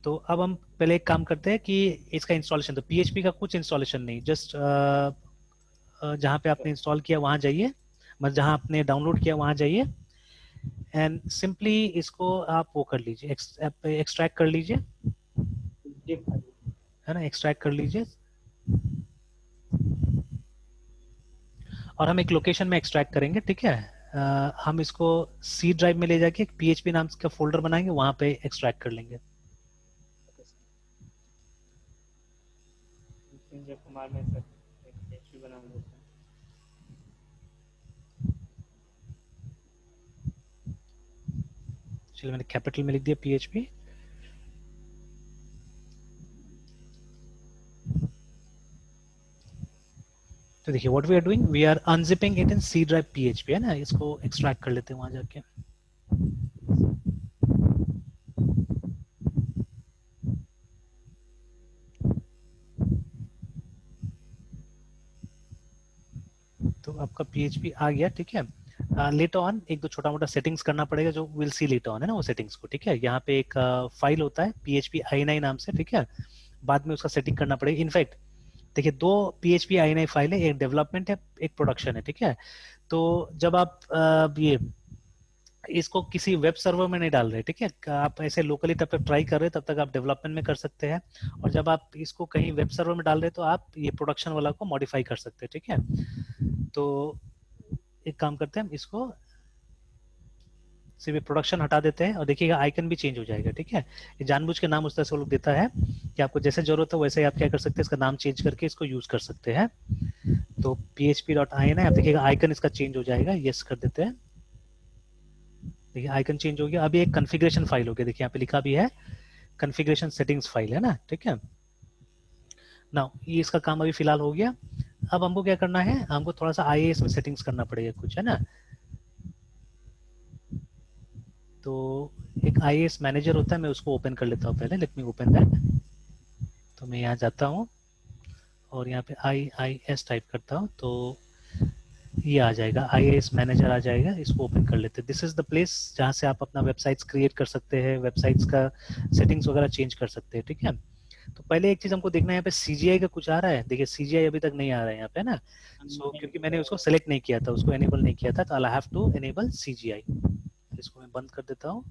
तो अब हम पहले एक काम करते हैं कि इसका इंस्टॉलेशन, तो पीएचपी का कुछ इंस्टॉलेशन नहीं, जस्ट जहाँ पे आपने इंस्टॉल किया वहां जाइए, मतलब जहाँ आपने डाउनलोड किया वहां जाइए, एंड सिंपली इसको आप वो कर लीजिए, एक्सट्रैक्ट कर लीजिए, जी फाइल। है ना, एक्सट्रैक्ट कर लीजिए। और हम एक लोकेशन में एक्सट्रैक्ट करेंगे, ठीक है। हम इसको सी ड्राइव में ले जाके पीएचपी नाम का फोल्डर बनाएंगे, वहां पे एक्सट्रैक्ट कर लेंगे। संजय कुमार में सर एक PHP बना देता हूँ। चलिए मैंने कैपिटल में लिख दिया पीएचपी। तो देखिए what we are doing, we are unzipping it in C drive PHP, है ना, इसको एक्सट्रैक्ट कर लेते हैं वहां जाके। तो आपका पीएचपी आ गया, ठीक है। लेटर ऑन एक दो छोटा मोटा सेटिंग्स करना पड़ेगा, जो विल सी लेटर ऑन, है ना, वो सेटिंग्स को, ठीक है। यहाँ पे एक फाइल होता है पीएचपी आई9 नाम से, ठीक है। बाद में उसका सेटिंग करना पड़ेगा, इनफैक्ट देखिए दो पीएचपी आई9 फाइल है, एक डेवलपमेंट है एक प्रोडक्शन है, ठीक है। तो जब आप ये इसको किसी वेब सर्वर में नहीं डाल रहे, ठीक है, आप ऐसे लोकली तब तक ट्राई कर रहे हैं, तब तक आप डेवलपमेंट में कर सकते हैं। और जब आप इसको कहीं वेब सर्वर में डाल रहे हैं तो आप ये प्रोडक्शन वाला को मॉडिफाई कर सकते हैं, ठीक है। तो एक काम करते हैं, हम इसको सिर्फ प्रोडक्शन हटा देते हैं, और देखिएगा आइकन भी चेंज हो जाएगा, ठीक है। ये जानबूझ के नाम उस तरह से वो लोग देता है कि आपको जैसे जरूरत हो वैसे ही आप क्या कर सकते हैं, इसका नाम चेंज करके इसको यूज कर सकते हैं। तो php.in है, आप देखिएगा आइकन इसका चेंज हो जाएगा, यस कर देते हैं। देखिए आइकन चेंज हो गया, अभी एक कॉन्फ़िगरेशन फाइल हो गया, देखिए यहाँ पे लिखा भी है कॉन्फ़िगरेशन सेटिंग्स फाइल, है ना, ठीक है। नाउ ये इसका काम अभी फिलहाल हो गया। अब हमको क्या करना है, हमको थोड़ा सा आईएएस में सेटिंग्स करना पड़ेगा कुछ, है ना। तो एक आईएएस मैनेजर होता है, मैं उसको ओपन कर लेता हूँ पहले, लेट मी ओपन दैट। तो मैं यहाँ जाता हूँ और यहाँ पे IIS टाइप करता हूँ, तो ये आ जाएगा, आईएएस मैनेजर आ जाएगा, इसको ओपन कर लेते हैं। दिस इज द प्लेस जहाँ से आप अपना वेबसाइट्स क्रिएट कर सकते हैं, वेबसाइट्स का सेटिंग्स वगैरह चेंज कर सकते हैं, ठीक है। तो पहले एक चीज हमको देखना है, यहाँ पे सीजीआई का कुछ आ रहा है, देखिए सीजीआई अभी तक नहीं आ रहा है यहाँ पे ना। क्योंकि मैंने उसको सेलेक्ट नहीं किया था, उसको एनेबल नहीं किया था, तो I have to enable CGI. इसको मैं बंद कर देता हूँ,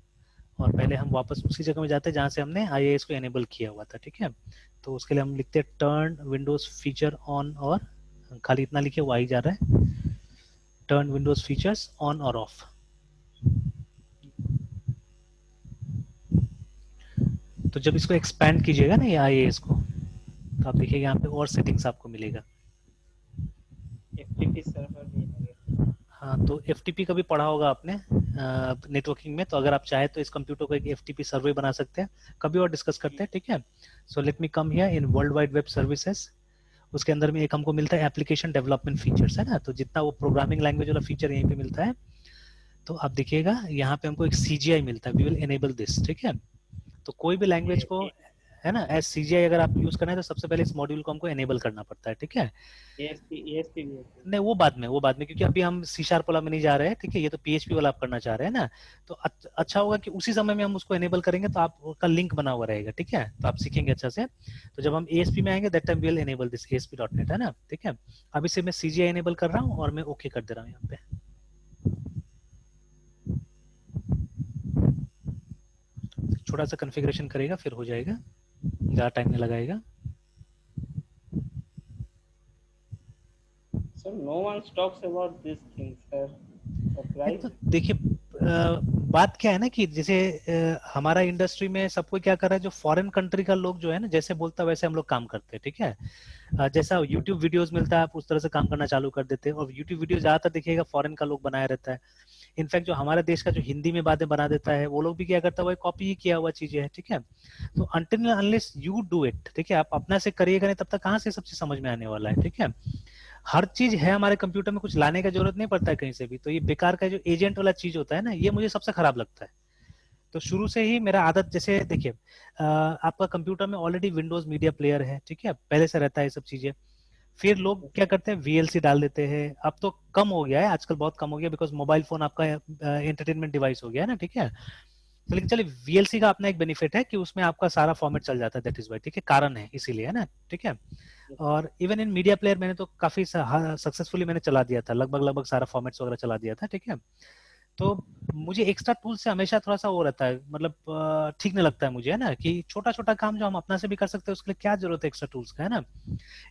और पहले हम वापस उसी जगह में जाते हैं जहाँ से हमने आईएएस को एनेबल किया हुआ था, ठीक है। तो उसके लिए हम लिखते हैं टर्न विंडोज फीचर ऑन, और खाली इतना लिखे वो आ ही जा रहा है, टर्न विंडोज फीचर्स ऑन और ऑफ। तो जब इसको एक्सपैंड कीजिएगा ना ये आईएएस को, तो आप देखिएगा यहाँ पे और सेटिंग्स आपको मिलेगा। FTP सर्वर भी है। हाँ तो एफ का भी पढ़ा होगा आपने नेटवर्किंग में, तो अगर आप चाहे तो इस कंप्यूटर को एक एफ सर्वर बना सकते हैं, कभी और डिस्कस करते हैं, ठीक है। So let me come here in world wide web services. उसके अंदर में एक हमको मिलता है एप्लीकेशन डेवलपमेंट फीचर्स, है ना, तो जितना वो प्रोग्रामिंग लैंग्वेज वाला फीचर यहीं पे मिलता है। तो आप देखिएगा यहाँ पे हमको एक सीजीआई मिलता है, वी विल एनेबल दिस, ठीक है। तो कोई भी लैंग्वेज को, है ना, एज सीजीआई अगर आप यूज करना है तो सबसे पहले इस मॉड्यूल को हमको एनेबल करना पड़ता है, ठीक है। ASP भी है सर। नहीं वो बाद में क्योंकि अभी हम सी शार्प वाला में नहीं जा रहे हैं, ठीक है, ये तो पीएचपी वाला आप करना चाह रहे हैं ना। तो अच्छा होगा कि उसी समय में हम उसको एनेबल करेंगे, तो आपका लिंक बना हुआ रहेगा, ठीक है, तो आप सीखेंगे अच्छा से। तो जब हम एएसपी में आएंगे that time we will enable this ASP.NET, है ना, ठीक है। अभी से मैं सीजीआई एनेबल कर रहा हूँ और मैं ओके कर दे रहा हूँ यहाँ पे। छोटा सा कॉन्फ़िगरेशन करेगा फिर हो जाएगा। ज्यादा टाइम नहीं लगाएगा। Sir no one talks about this thing sir, surprise. तो देखिए बात क्या है ना कि जैसे हमारा इंडस्ट्री में सबको क्या कर रहा है, जो फॉरेन कंट्री का लोग जो है ना जैसे बोलता है वैसे हम लोग काम करते हैं, ठीक है। जैसा यूट्यूब वीडियोस मिलता है आप उस तरह से काम करना चालू कर देते हैं, और यूट्यूब वीडियो ज्यादातर देखिएगा फॉरेन का लोग बनाया रहता है। इनफैक्ट जो हमारे देश का जो हिंदी में बातें बना देता है वो लोग भी क्या करता है, वो कॉपी ही किया हुआ चीजें है, ठीक है। तो until unless you do it, ठीक है, आप अपना से करिएगा नहीं तब तक कहाँ से सब चीज समझ में आने वाला है, ठीक है। हर चीज है हमारे कंप्यूटर में, कुछ लाने का जरूरत नहीं पड़ता है कहीं से भी। तो ये बेकार का जो एजेंट वाला चीज होता है ना, ये मुझे सबसे खराब लगता है। तो शुरू से ही मेरा आदत, जैसे देखिए आपका कंप्यूटर में ऑलरेडी विंडोज मीडिया प्लेयर है, ठीक है, पहले से रहता है ये सब चीजें। फिर लोग क्या करते हैं, वीएलसी डाल देते हैं। अब तो कम हो गया है आजकल, बहुत कम हो गया, बिकॉज मोबाइल फोन आपका एंटरटेनमेंट डिवाइस हो गया है ना, ठीक है। तो लेकिन चलिए वीएलसी का अपना एक बेनिफिट है कि उसमें आपका सारा फॉर्मेट चल जाता है, दैट इज वाई, ठीक है, कारण है इसीलिए, है ना, ठीक है। और इवन इन मीडिया प्लेयर मैंने तो काफी सक्सेसफुली मैंने चला दिया था, लगभग लगभग सारा फॉर्मेट्स वगैरह चला दिया था, ठीक है। तो मुझे एक्स्ट्रा टूल से हमेशा थोड़ा सा वो रहता है, मतलब ठीक नहीं लगता है मुझे, है ना, कि छोटा छोटा काम जो हम अपना से भी कर सकते हैं उसके लिए क्या जरूरत है एक्स्ट्रा टूल्स का, है ना।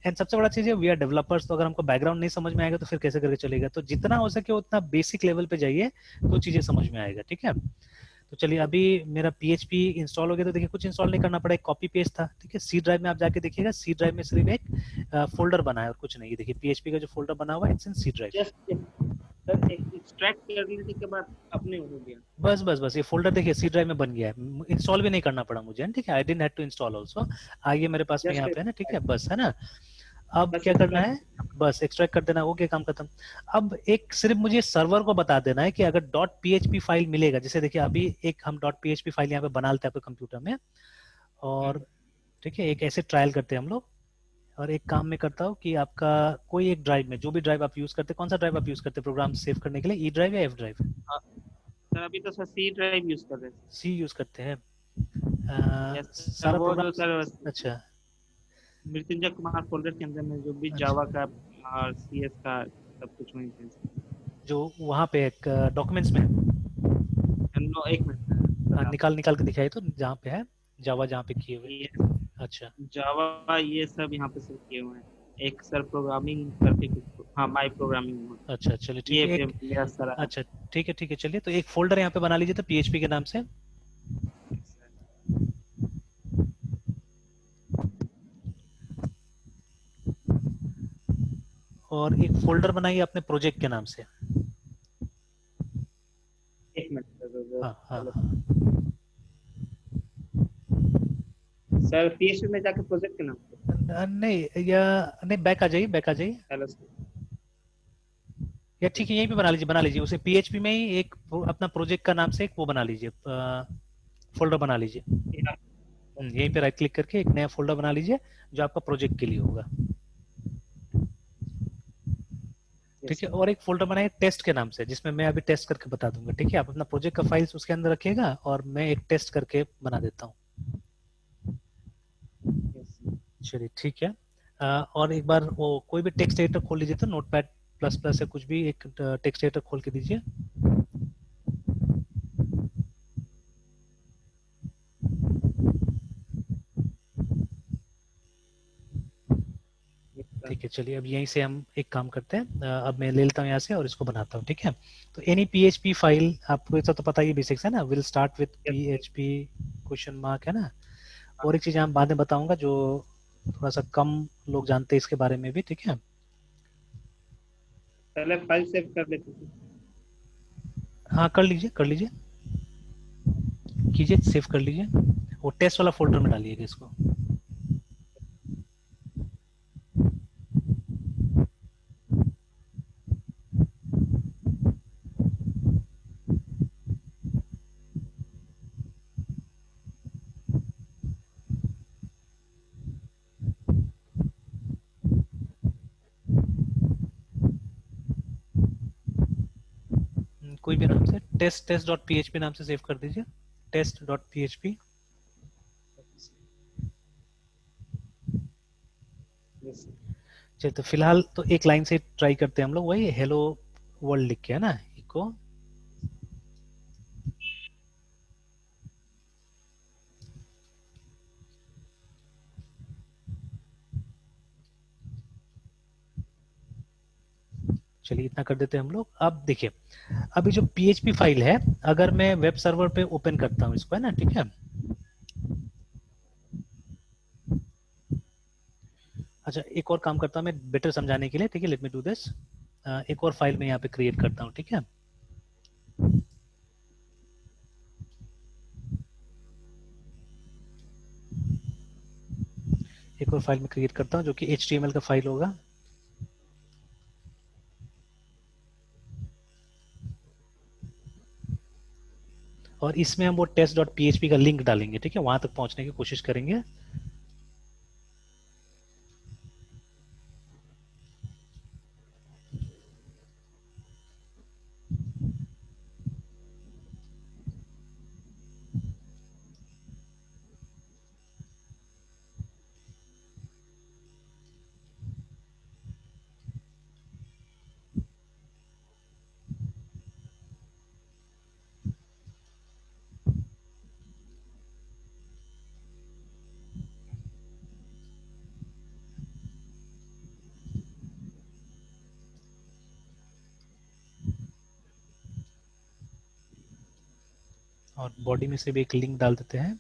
एंड सबसे बड़ा चीज है वी आर डेवलपर्स, तो अगर हमको बैकग्राउंड नहीं समझ में आएगा तो फिर कैसे करके चलेगा। तो जितना हो सके उतना बेसिक लेवल पे जाइए तो चीजें समझ में आएगा, ठीक है। तो चलिए अभी मेरा PHP इंस्टॉल हो गया, तो देखिए कुछ इंस्टॉल नहीं करना पड़ा, एक कॉपी पेस्ट था, ठीक है। सी ड्राइव में आप जाके देखिएगा, सी ड्राइव में सिर्फ एक फोल्डर बना है और कुछ नहीं। देखिए PHP का जो फोल्डर बना हुआ है it's in C drive. Just sir extract करने के बाद अपने हो गया। बस ये फोल्डर देखिए सी ड्राइव में बन गया है, इंस्टॉल भी नहीं करना पड़ा मुझे, ठीक है। I didn't have to install also, आइए मेरे पास में जस्ट यहाँ पे है ना, ठीक है, बस, है ना। अब बस क्या करना है, एक्सट्रैक्ट। बस एक्सट्रैक्ट कर देना, हो गया काम खत्म। अब एक सिर्फ मुझे सर्वर को बता देना है कि अगर डॉट पीएचपी फाइल मिलेगा, जैसे देखिए अभी एक हम डॉट पीएचपी फाइल यहाँ पे बना लेते हैं आपके कंप्यूटर में, और ठीक है एक ऐसे ट्रायल करते हैं हम लोग। और एक काम मैं करता हूँ कि आपका कोई एक ड्राइव में, जो भी ड्राइव आप यूज करते हैं, कौन सा ड्राइव आप यूज करते हैं प्रोग्राम सेव करने के लिए, ई ड्राइव या एफ ड्राइव? सर अभी तो सर सी ड्राइव यूज कर रहे हैं। सी यूज करते हैं। यस सर, सारा वो जो प्रोग्राम, सर अच्छा मृत्युंजय कुमार फोल्डर के अंदर में जो भी अच्छा, जावा का और सीएस का सब कुछ वहीं पे है। जो वहाँ पे एक डॉक्यूमेंट्स में नो एक मिनट सर बता निकाल निकाल के दिखाई, तो जहाँ पे है जावा जहाँ पे किए हुए। ये अच्छा जावा ये सब यहाँ पे सर किए हुए हैं। एक सर प्रोग्रामिंग करके कुछ, हाँ माई प्रोग्रामिंग मोड, अच्छा, चलिए ठीक ये है एक, मेरा सर है। अच्छा ठीक है चलिए, तो एक फोल्डर यहाँ पे बना लीजिए तो PHP के नाम से, और एक फोल्डर बनाइए अपने प्रोजेक्ट के नाम से। एक मिनट सर हाँ हाँ पहले हाँ। सर पीएचपी में जाके प्रोजेक्ट के नाम पे। नहीं या नहीं, बैक आ जाइए, बैक आ जाइए, हेलो सर। या ठीक है यहीं पे बना लीजिए उसे PHP में ही एक अपना प्रोजेक्ट का नाम से एक वो बना लीजिए, फोल्डर बना लीजिए। यहीं पे राइट क्लिक करके एक नया फोल्डर बना लीजिए जो आपका प्रोजेक्ट के लिए होगा, ठीक यस है। सर। और एक फोल्डर बनाइए टेस्ट के नाम से, जिसमें मैं अभी टेस्ट करके बता दूंगा, ठीक है। आप अपना प्रोजेक्ट का फाइल्स उसके अंदर रखिएगा और मैं एक टेस्ट करके बना देता हूँ। यस चलिए ठीक है। और एक बार वो कोई भी टेक्स्ट एडिटर खोल लीजिए, तो नोटपैड प्लस प्लस या कुछ भी एक टेक्स्ट एडिटर खोल के दीजिए। सर। ठीक है चलिए, अब यहीं से हम एक काम करते हैं, अब मैं ले लेता हूँ यहाँ से और इसको बनाता हूँ, ठीक है। तो एनी PHP फाइल, आपको ऐसा तो पता ही बेसिक्स है ना, will start with yes sir. PHP question mark, है ना। और एक चीज यहाँ बाद में बताऊंगा जो थोड़ा सा कम लोग जानते हैं इसके बारे में भी, ठीक है। पहले फाइल सेव कर लेते थे। हाँ कर लीजिए कर लीजिए, कीजिए सेव कर लीजिए, वो टेस्ट वाला फोल्डर में डालिएगा इसको। कोई भी नाम से टेस्ट डॉट PHP नाम से सेव कर दीजिए, test.php। Yes sir. चलिए तो फिलहाल तो एक लाइन से ट्राई करते हैं हम लोग, वही हेलो वर्ल्ड लिख के, है ना, इको। चलिए इतना कर देते हैं हम लोग। अब देखिए, अभी जो PHP फाइल है, अगर मैं वेब सर्वर पे ओपन करता हूँ इसको, है ना, ठीक है। अच्छा, एक और काम करता हूँ मैं बेटर समझाने के लिए, ठीक है, लेट मी डू दिस। एक और फाइल मैं यहाँ पे क्रिएट करता हूँ, ठीक है। एक और फाइल में क्रिएट करता हूँ जो कि HTML का फाइल होगा। और इसमें हम वो test.php का लिंक डालेंगे, ठीक है, वहां तक पहुंचने की कोशिश करेंगे। और बॉडी में से भी एक लिंक डाल देते हैं।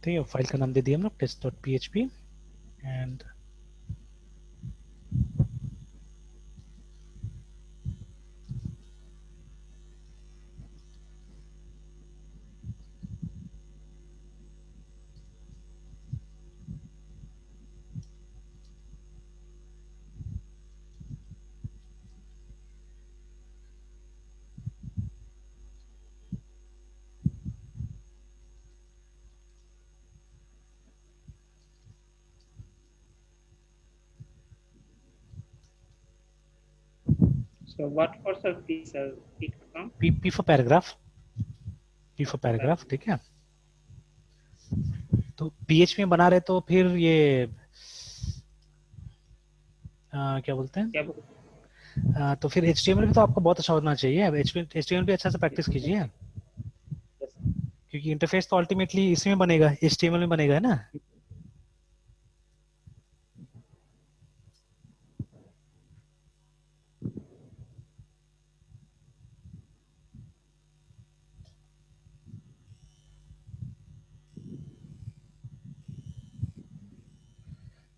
ठीक है, फाइल का नाम दे दिया हम लोग test.php। And So what for sir P sir P का काम? P for paragraph, P for paragraph, ठीक है। तो PHP में बना रहे तो फिर ये क्या बोलते हैं, क्या बोलते तो फिर HTML भी तो आपको बहुत अच्छा होना चाहिए। अब HTML भी अच्छा से प्रैक्टिस कीजिए, हैं? क्योंकि इंटरफेस तो अल्टीमेटली इसी में बनेगा, HTML में बनेगा, है ना।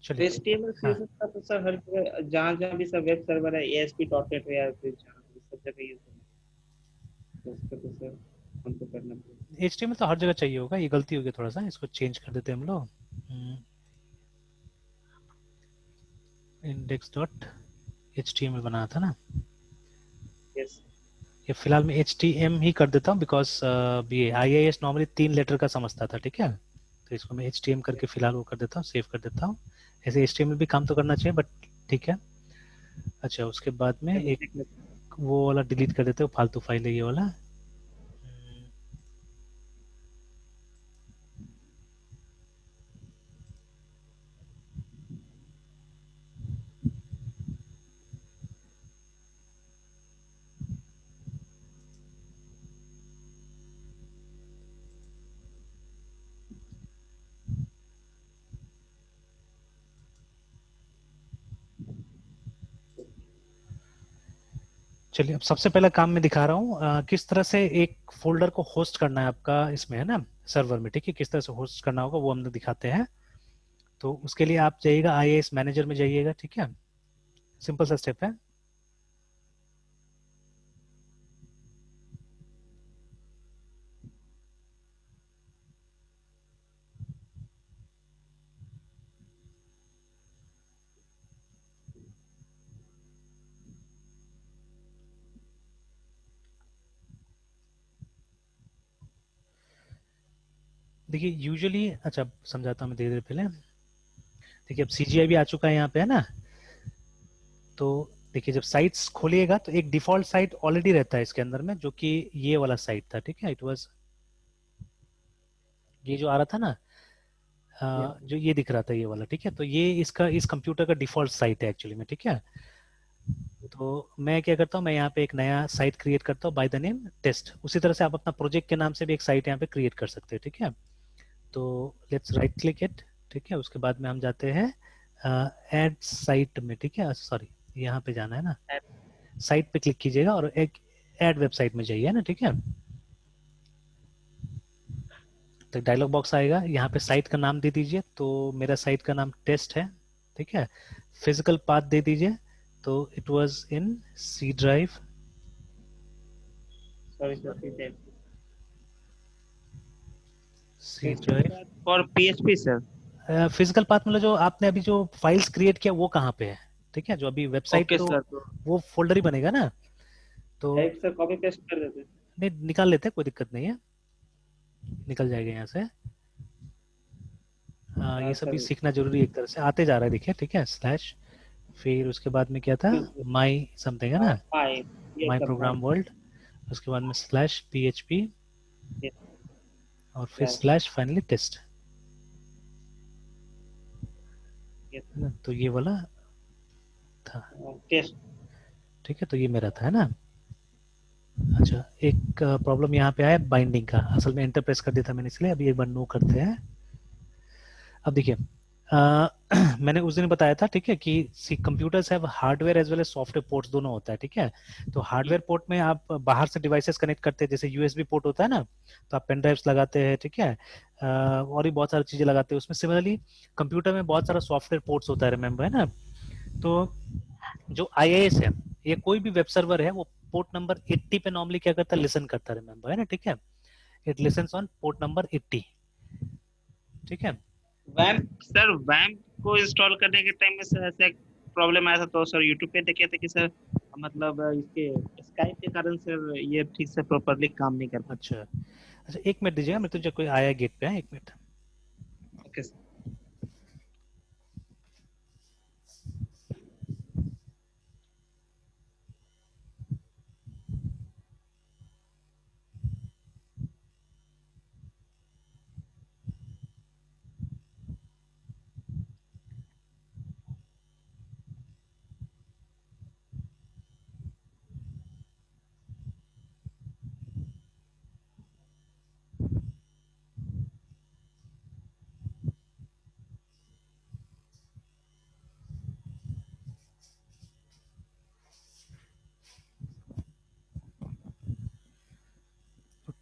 तो चलिए। HTML हाँ, CSS का तो सर हर जगह जहाँ जहाँ भी सब वेब सर्वर है ASP.NET या फिर जहाँ भी सब जगह यूज होता है, तो उसका तो सर हमको करना पड़ेगा। HTML तो हर जगह चाहिए होगा। ये गलती होगी, थोड़ा सा इसको चेंज कर देते हैं हम लोग। index.html बनाया था ना, यस ये फिलहाल मैं HTM ही कर देता हूँ, बिकॉज ये IIS नॉर्मली 3 लेटर का समझता था, ठीक है। तो इसको मैं HTM करके फिलहाल वो कर देता हूँ, सेव कर देता हूँ। ऐसे HTML भी काम तो करना चाहिए, बट ठीक है। अच्छा, उसके बाद में एक वो वाला डिलीट कर देते हो, फालतू फाइल है ये वाला। चलिए, अब सबसे पहला काम मैं दिखा रहा हूँ किस तरह से एक फोल्डर को होस्ट करना है आपका इसमें, है ना, सर्वर में, ठीक है। किस तरह से होस्ट करना होगा वो हम लोग दिखाते हैं। तो उसके लिए आप जाइएगा IIS मैनेजर में जाइएगा, ठीक है। सिंपल सा स्टेप है। देखिए यूजुअली, अच्छा समझाता हूँ मैं धीरे धीरे पहले। देखिए अब CGI भी आ चुका है यहाँ पे, है ना। तो देखिए, जब साइट्स खोलिएगा तो एक डिफॉल्ट साइट ऑलरेडी रहता है इसके अंदर में, जो कि ये वाला साइट था, ठीक है। इट वाज ये जो आ रहा था ना, जो ये दिख रहा था ये वाला, ठीक है। तो ये इसका इस कंप्यूटर का डिफॉल्ट साइट है एक्चुअली में, ठीक है। तो मैं क्या करता हूँ, मैं यहाँ पे एक नया साइट क्रिएट करता हूँ बाय द नेम टेस्ट। उसी तरह से आप अपना प्रोजेक्ट के नाम से भी एक साइट यहाँ पे क्रिएट कर सकते हैं, ठीक है। तो लेट्स राइट क्लिक इट, ठीक है। उसके बाद में हम जाते हैं ऐड साइट में, ठीक है। सॉरी, यहाँ पे जाना है ना, साइट पे क्लिक कीजिएगा और एक ऐड वेबसाइट में जाइए ना, ठीक है। तो डायलॉग बॉक्स आएगा, यहाँ पे साइट का नाम दे दीजिए। तो मेरा साइट का नाम टेस्ट है, ठीक है। फिजिकल पाथ दे दीजिए, तो it was in C drive. Sorry sir, C drive for PHP sir. Physical path मतलब जो आपने अभी जो फाइल्स क्रिएट किया वो कहाँ पे है, ठीक है। जो अभी वेबसाइट ओके तो सर, तो वो फोल्डर ही बनेगा ना। तो डायरेक्ट सर कॉपी पेस्ट कर देते। नहीं, निकाल लेते हैं, कोई दिक्कत नहीं है, निकल जाएगा यहाँ से। हाँ ये सब भी सर। सीखना जरूरी है, एक तरह से आते जा रहा है, देखिए, ठीक है। स्लैश, फिर उसके बाद में क्या था, माई समथिंग है ना, हाय, ये माई सर भाई। Program world. उसके बाद में स्लैश PHP ये और फिर फ्लैश, स्लैश फाइनली टेस्ट, ये है ना। तो ये वाला था, टेस्ट। ठीक है। तो ये मेरा था, है ना। अच्छा, एक प्रॉब्लम यहाँ पे आया बाइंडिंग का। असल में एंटर प्रेस कर दिया था मैंने, इसलिए अभी एक बार नो करते हैं। अब देखिए, मैंने उस दिन बताया था, ठीक है, कि computers have hardware as well as software ports, दोनों होता है, ठीक है। तो हार्डवेयर पोर्ट में आप बाहर से डिवाइसेस कनेक्ट करते हैं, जैसे USB पोर्ट होता है ना, तो आप पेन ड्राइव्स लगाते हैं, ठीक है। और भी बहुत सारी चीजें लगाते हैं उसमें। सिमिलरली कंप्यूटर में बहुत सारा सॉफ्टवेयर पोर्ट्स होता है, रिमेम्बर, है ना। तो जो IIS है, ये कोई भी वेब सर्वर है, वो पोर्ट नंबर 80 पे नॉर्मली क्या करता है, लिसन करता है, रिमेम्बर, है ना, ठीक है। It lessons on port number 80, ठीक है। वैम्प सर, वैम्प को इंस्टॉल करने के टाइम में सर ऐसा एक प्रॉब्लम आया था, तो सर यूट्यूब पे देखे थे कि सर मतलब इसके स्काइप के कारण सर ये ठीक से प्रॉपरली काम नहीं कर पाता। अच्छा अच्छा, एक मिनट दीजिएगा, मैं तुझे कोई आया गेट पे है, एक मिनट। Okay sir.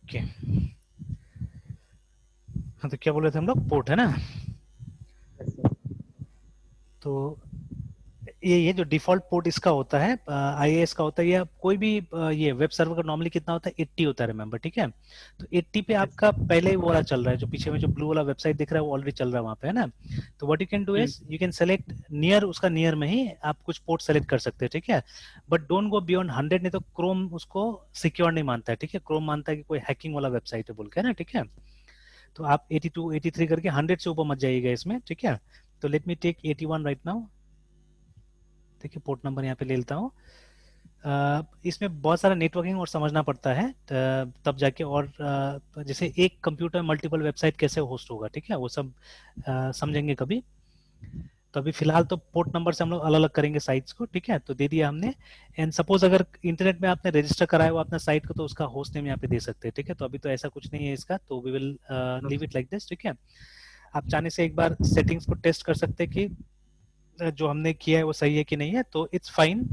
ओके, हाँ, तो क्या बोल रहे थे हम लोग, पोर्ट है ना। Yes, sir. तो ये जो डिफॉल्ट पोर्ट इसका होता है, IIS का होता है, या कोई भी ये वेब सर्वर का नॉर्मली कितना होता है, 80 होता है, रिमेम्बर, ठीक है। तो 80 पे Yes, आपका पहले ही वो वाला चल रहा है, जो पीछे में जो ब्लू वाला वेबसाइट दिख रहा है वो ऑलरेडी चल रहा है वहाँ पे, है ना। तो what you can do hmm, is you can select near, उसका नियर में ही आप कुछ पोर्ट सेलेक्ट कर सकते हैं, ठीक है। बट डोंट गो बियॉन्ड 100, नहीं तो क्रोम उसको सिक्योर नहीं मानता है, ठीक है। क्रोम मानता है कि कोई हैकिंग वाला वेबसाइट है बोल के, है ना, ठीक है। तो आप 82 83 करके 100 से ऊपर मत जाइएगा इसमें, ठीक है। तो let me take 81 right now, देखिए पोर्ट नंबर यहाँ पे ले लेता हूँ। इसमें बहुत सारा नेटवर्किंग और समझना पड़ता है, तब जाके, और जैसे एक कंप्यूटर मल्टीपल वेबसाइट कैसे होस्ट होगा, ठीक है, वो सब समझेंगे कभी। तो अभी फिलहाल तो पोर्ट नंबर से हम लोग अलग अलग करेंगे साइट्स को, ठीक है। तो दे दिया हमने। एंड सपोज अगर इंटरनेट में आपने रजिस्टर कराया हुआ अपना साइट को, तो उसका होस्ट नेम यहाँ पे दे सकते हैं, ठीक है। तो अभी तो ऐसा कुछ नहीं है इसका, तो we will leave it like this, ठीक है। आप चाहने से एक बार सेटिंग्स को टेस्ट कर सकते हैं कि जो हमने किया है वो सही है कि नहीं है, तो इट्स फाइन।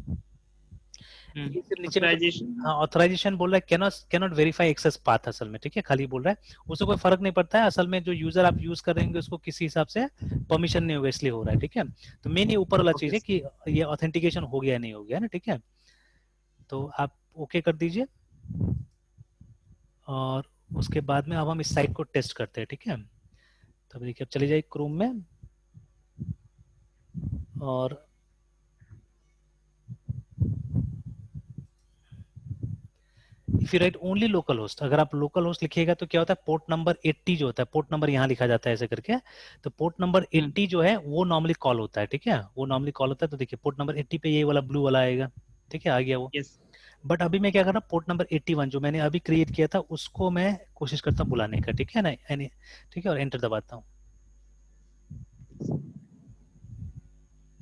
ये सिर्फ नीचे में जो ऑथराइजेशन। हाँ ऑथराइजेशन बोल रहा है, कैनॉट वेरीफाई एक्सेस पाथ, असल में, ठीक है, खाली बोल रहा है। उससे कोई फर्क नहीं पड़ता है, असल में जो यूजर आप यूज कर रहे हैं उसको किसी हिसाब से परमिशन नहीं होगा, इसलिए हो रहा है, ठीक है। तो मेन ये ऊपर वाला ओके चीज है कि ये ऑथेंटिकेशन हो गया नहीं हो गया ना, ठीक है। तो आप ओके कर दीजिए, और उसके बाद में अब हम इस साइट को टेस्ट करते हैं, ठीक है। तो देखिए, अब चले जाइए क्रोम में, और if you right only local host, अगर आप लोकल होस्ट लिखिएगा तो क्या होता है, पोर्ट नंबर 80 जो होता है, पोर्ट नंबर यहाँ लिखा जाता है ऐसे करके। तो पोर्ट नंबर 80 जो है वो नॉर्मली कॉल होता है, ठीक है, वो नॉर्मली कॉल होता है। तो देखिए पोर्ट नंबर 80 पे ये वाला ब्लू वाला आएगा, ठीक है, आ गया वो। यस। बट अभी मैं क्या कर रहा हूँ, पोर्ट नंबर 81 जो मैंने अभी क्रिएट किया था उसको मैं कोशिश करता हूँ बुलाने का, ठीक है ना, यानी, ठीक है, और एंटर दबाता हूँ।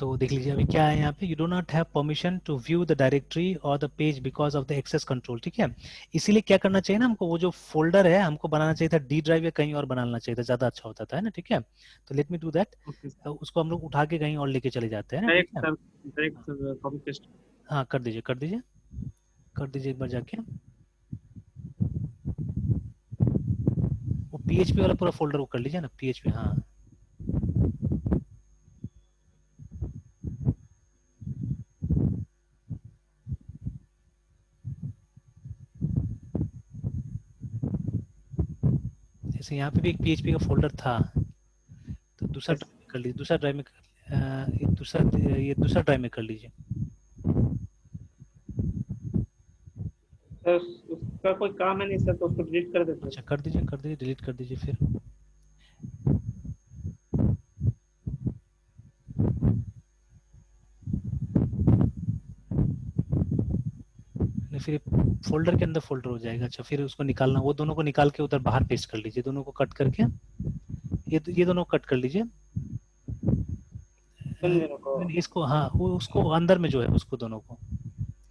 तो देख लीजिए अभी क्या है यहाँ पे, you do not have permission to view the directory और the page because of the access control, ठीक है। इसीलिए क्या करना चाहिए ना हमको, वो जो फोल्डर है हमको बनाना चाहिए था डी ड्राइव या कहीं और बनाना चाहिए था, ज्यादा अच्छा होता था, है ना, ठीक है। तो let me do that, okay sir, उसको हम लोग उठा के कहीं और लेके चले जाते हैं ना, ठीक डायरेक्ट है। Sir, direct sir copy paste. हाँ कर दीजिए कर दीजिए कर दीजिए एक बार जाके, वो पीएचपी वाला पूरा फोल्डर वो कर लीजिए ना, पीएचपी, हाँ। जैसे यहाँ पे भी एक पीएचपी का फोल्डर था, तो दूसरा ड्राइव में कर लीजिए, दूसरा ड्राइव में ये दूसरा ड्राइव में कर लीजिए। सर उसका कोई काम है नहीं सर, तो उसको डिलीट कर देते हैं। अच्छा कर दीजिए डिलीट कर दीजिए फिर। नहीं फिर फोल्डर के अंदर फोल्डर हो जाएगा। अच्छा फिर उसको निकालना, वो दोनों को निकाल के उधर बाहर पेस्ट कर लीजिए, दोनों को कट करके, ये दोनों कट कर लीजिए। इसको हाँ, वो उसको अंदर में जो है उसको दोनों को,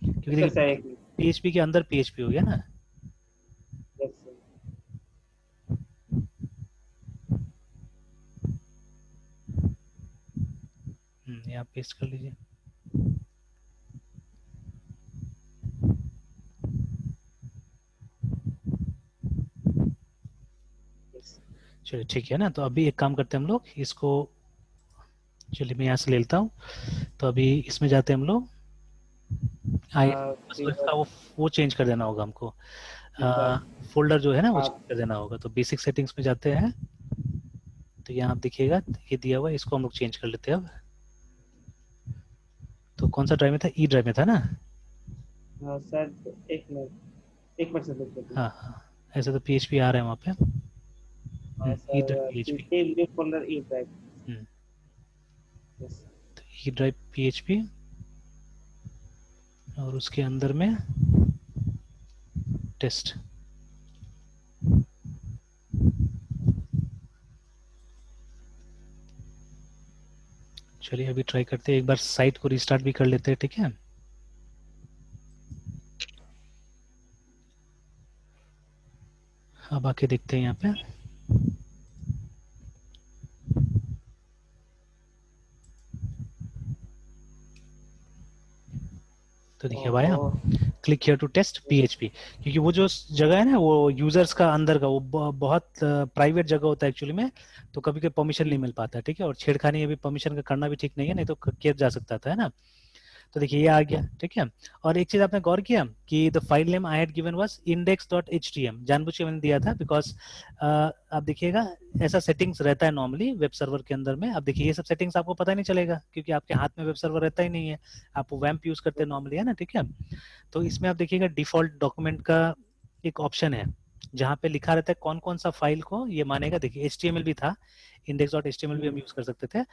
क्योंकि देखिए पीएचपी के अंदर पीएचपी हो गया ना। यहाँ पेस्ट कर लीजिए। चलिए ठीक है ना, तो अभी एक काम करते हैं हम लोग इसको, चलिए मैं यहाँ से ले लेता हूँ। तो अभी इसमें जाते हैं हम लोग, इसका वो चेंज कर देना होगा हमको, फोल्डर जो है ना वो चेंज कर देना होगा। तो बेसिक सेटिंग्स में जाते हैं, तो यहाँ आप देखिएगा ये दिया हुआ है, इसको हम लोग चेंज कर लेते हैं अब। तो कौन सा ड्राइव में था, ई ड्राइव में था ना। सर एक मिनट सर, हाँ हाँ ऐसे तो पीएचपी आ रहा है वहाँ पे, E drive folder E drive, तो ई ड्राइव पीएचपी, और उसके अंदर में टेस्ट। चलिए अभी ट्राई करते हैं, एक बार साइट को रिस्टार्ट भी कर लेते हैं, ठीक है। अब आके देखते हैं यहाँ पे, तो देखिए अब आया, click here to test PHP, क्योंकि वो जो जगह है ना वो यूजर्स का अंदर का, वो बहुत प्राइवेट जगह होता है एक्चुअली में, तो कभी कभी परमिशन नहीं मिल पाता, ठीक है। और छेड़खानी अभी परमिशन का करना भी ठीक नहीं है, नहीं तो किया जा सकता था, है ना। तो देखिए ये आ गया, ठीक है। और एक चीज आपने गौर किया कि the file name I had given was index.htm, जानबूझ के मैंने दिया था बिकॉज आप देखिएगा ऐसा सेटिंग्स रहता है नॉर्मली वेब सर्वर के अंदर में। अब देखिए ये सब सेटिंग्स आपको पता नहीं चलेगा क्योंकि आपके हाथ में वेब सर्वर रहता ही नहीं है, आप वैम्प यूज करते हैं नॉर्मली, है ना, ठीक है। तो इसमें आप देखिएगा डिफॉल्ट डॉक्यूमेंट का एक ऑप्शन है जहाँ पे लिखा रहता है कौन कौन सा फाइल को ये मानेगा। देखिए HTML भी था, index.html भी हम यूज कर सकते थे।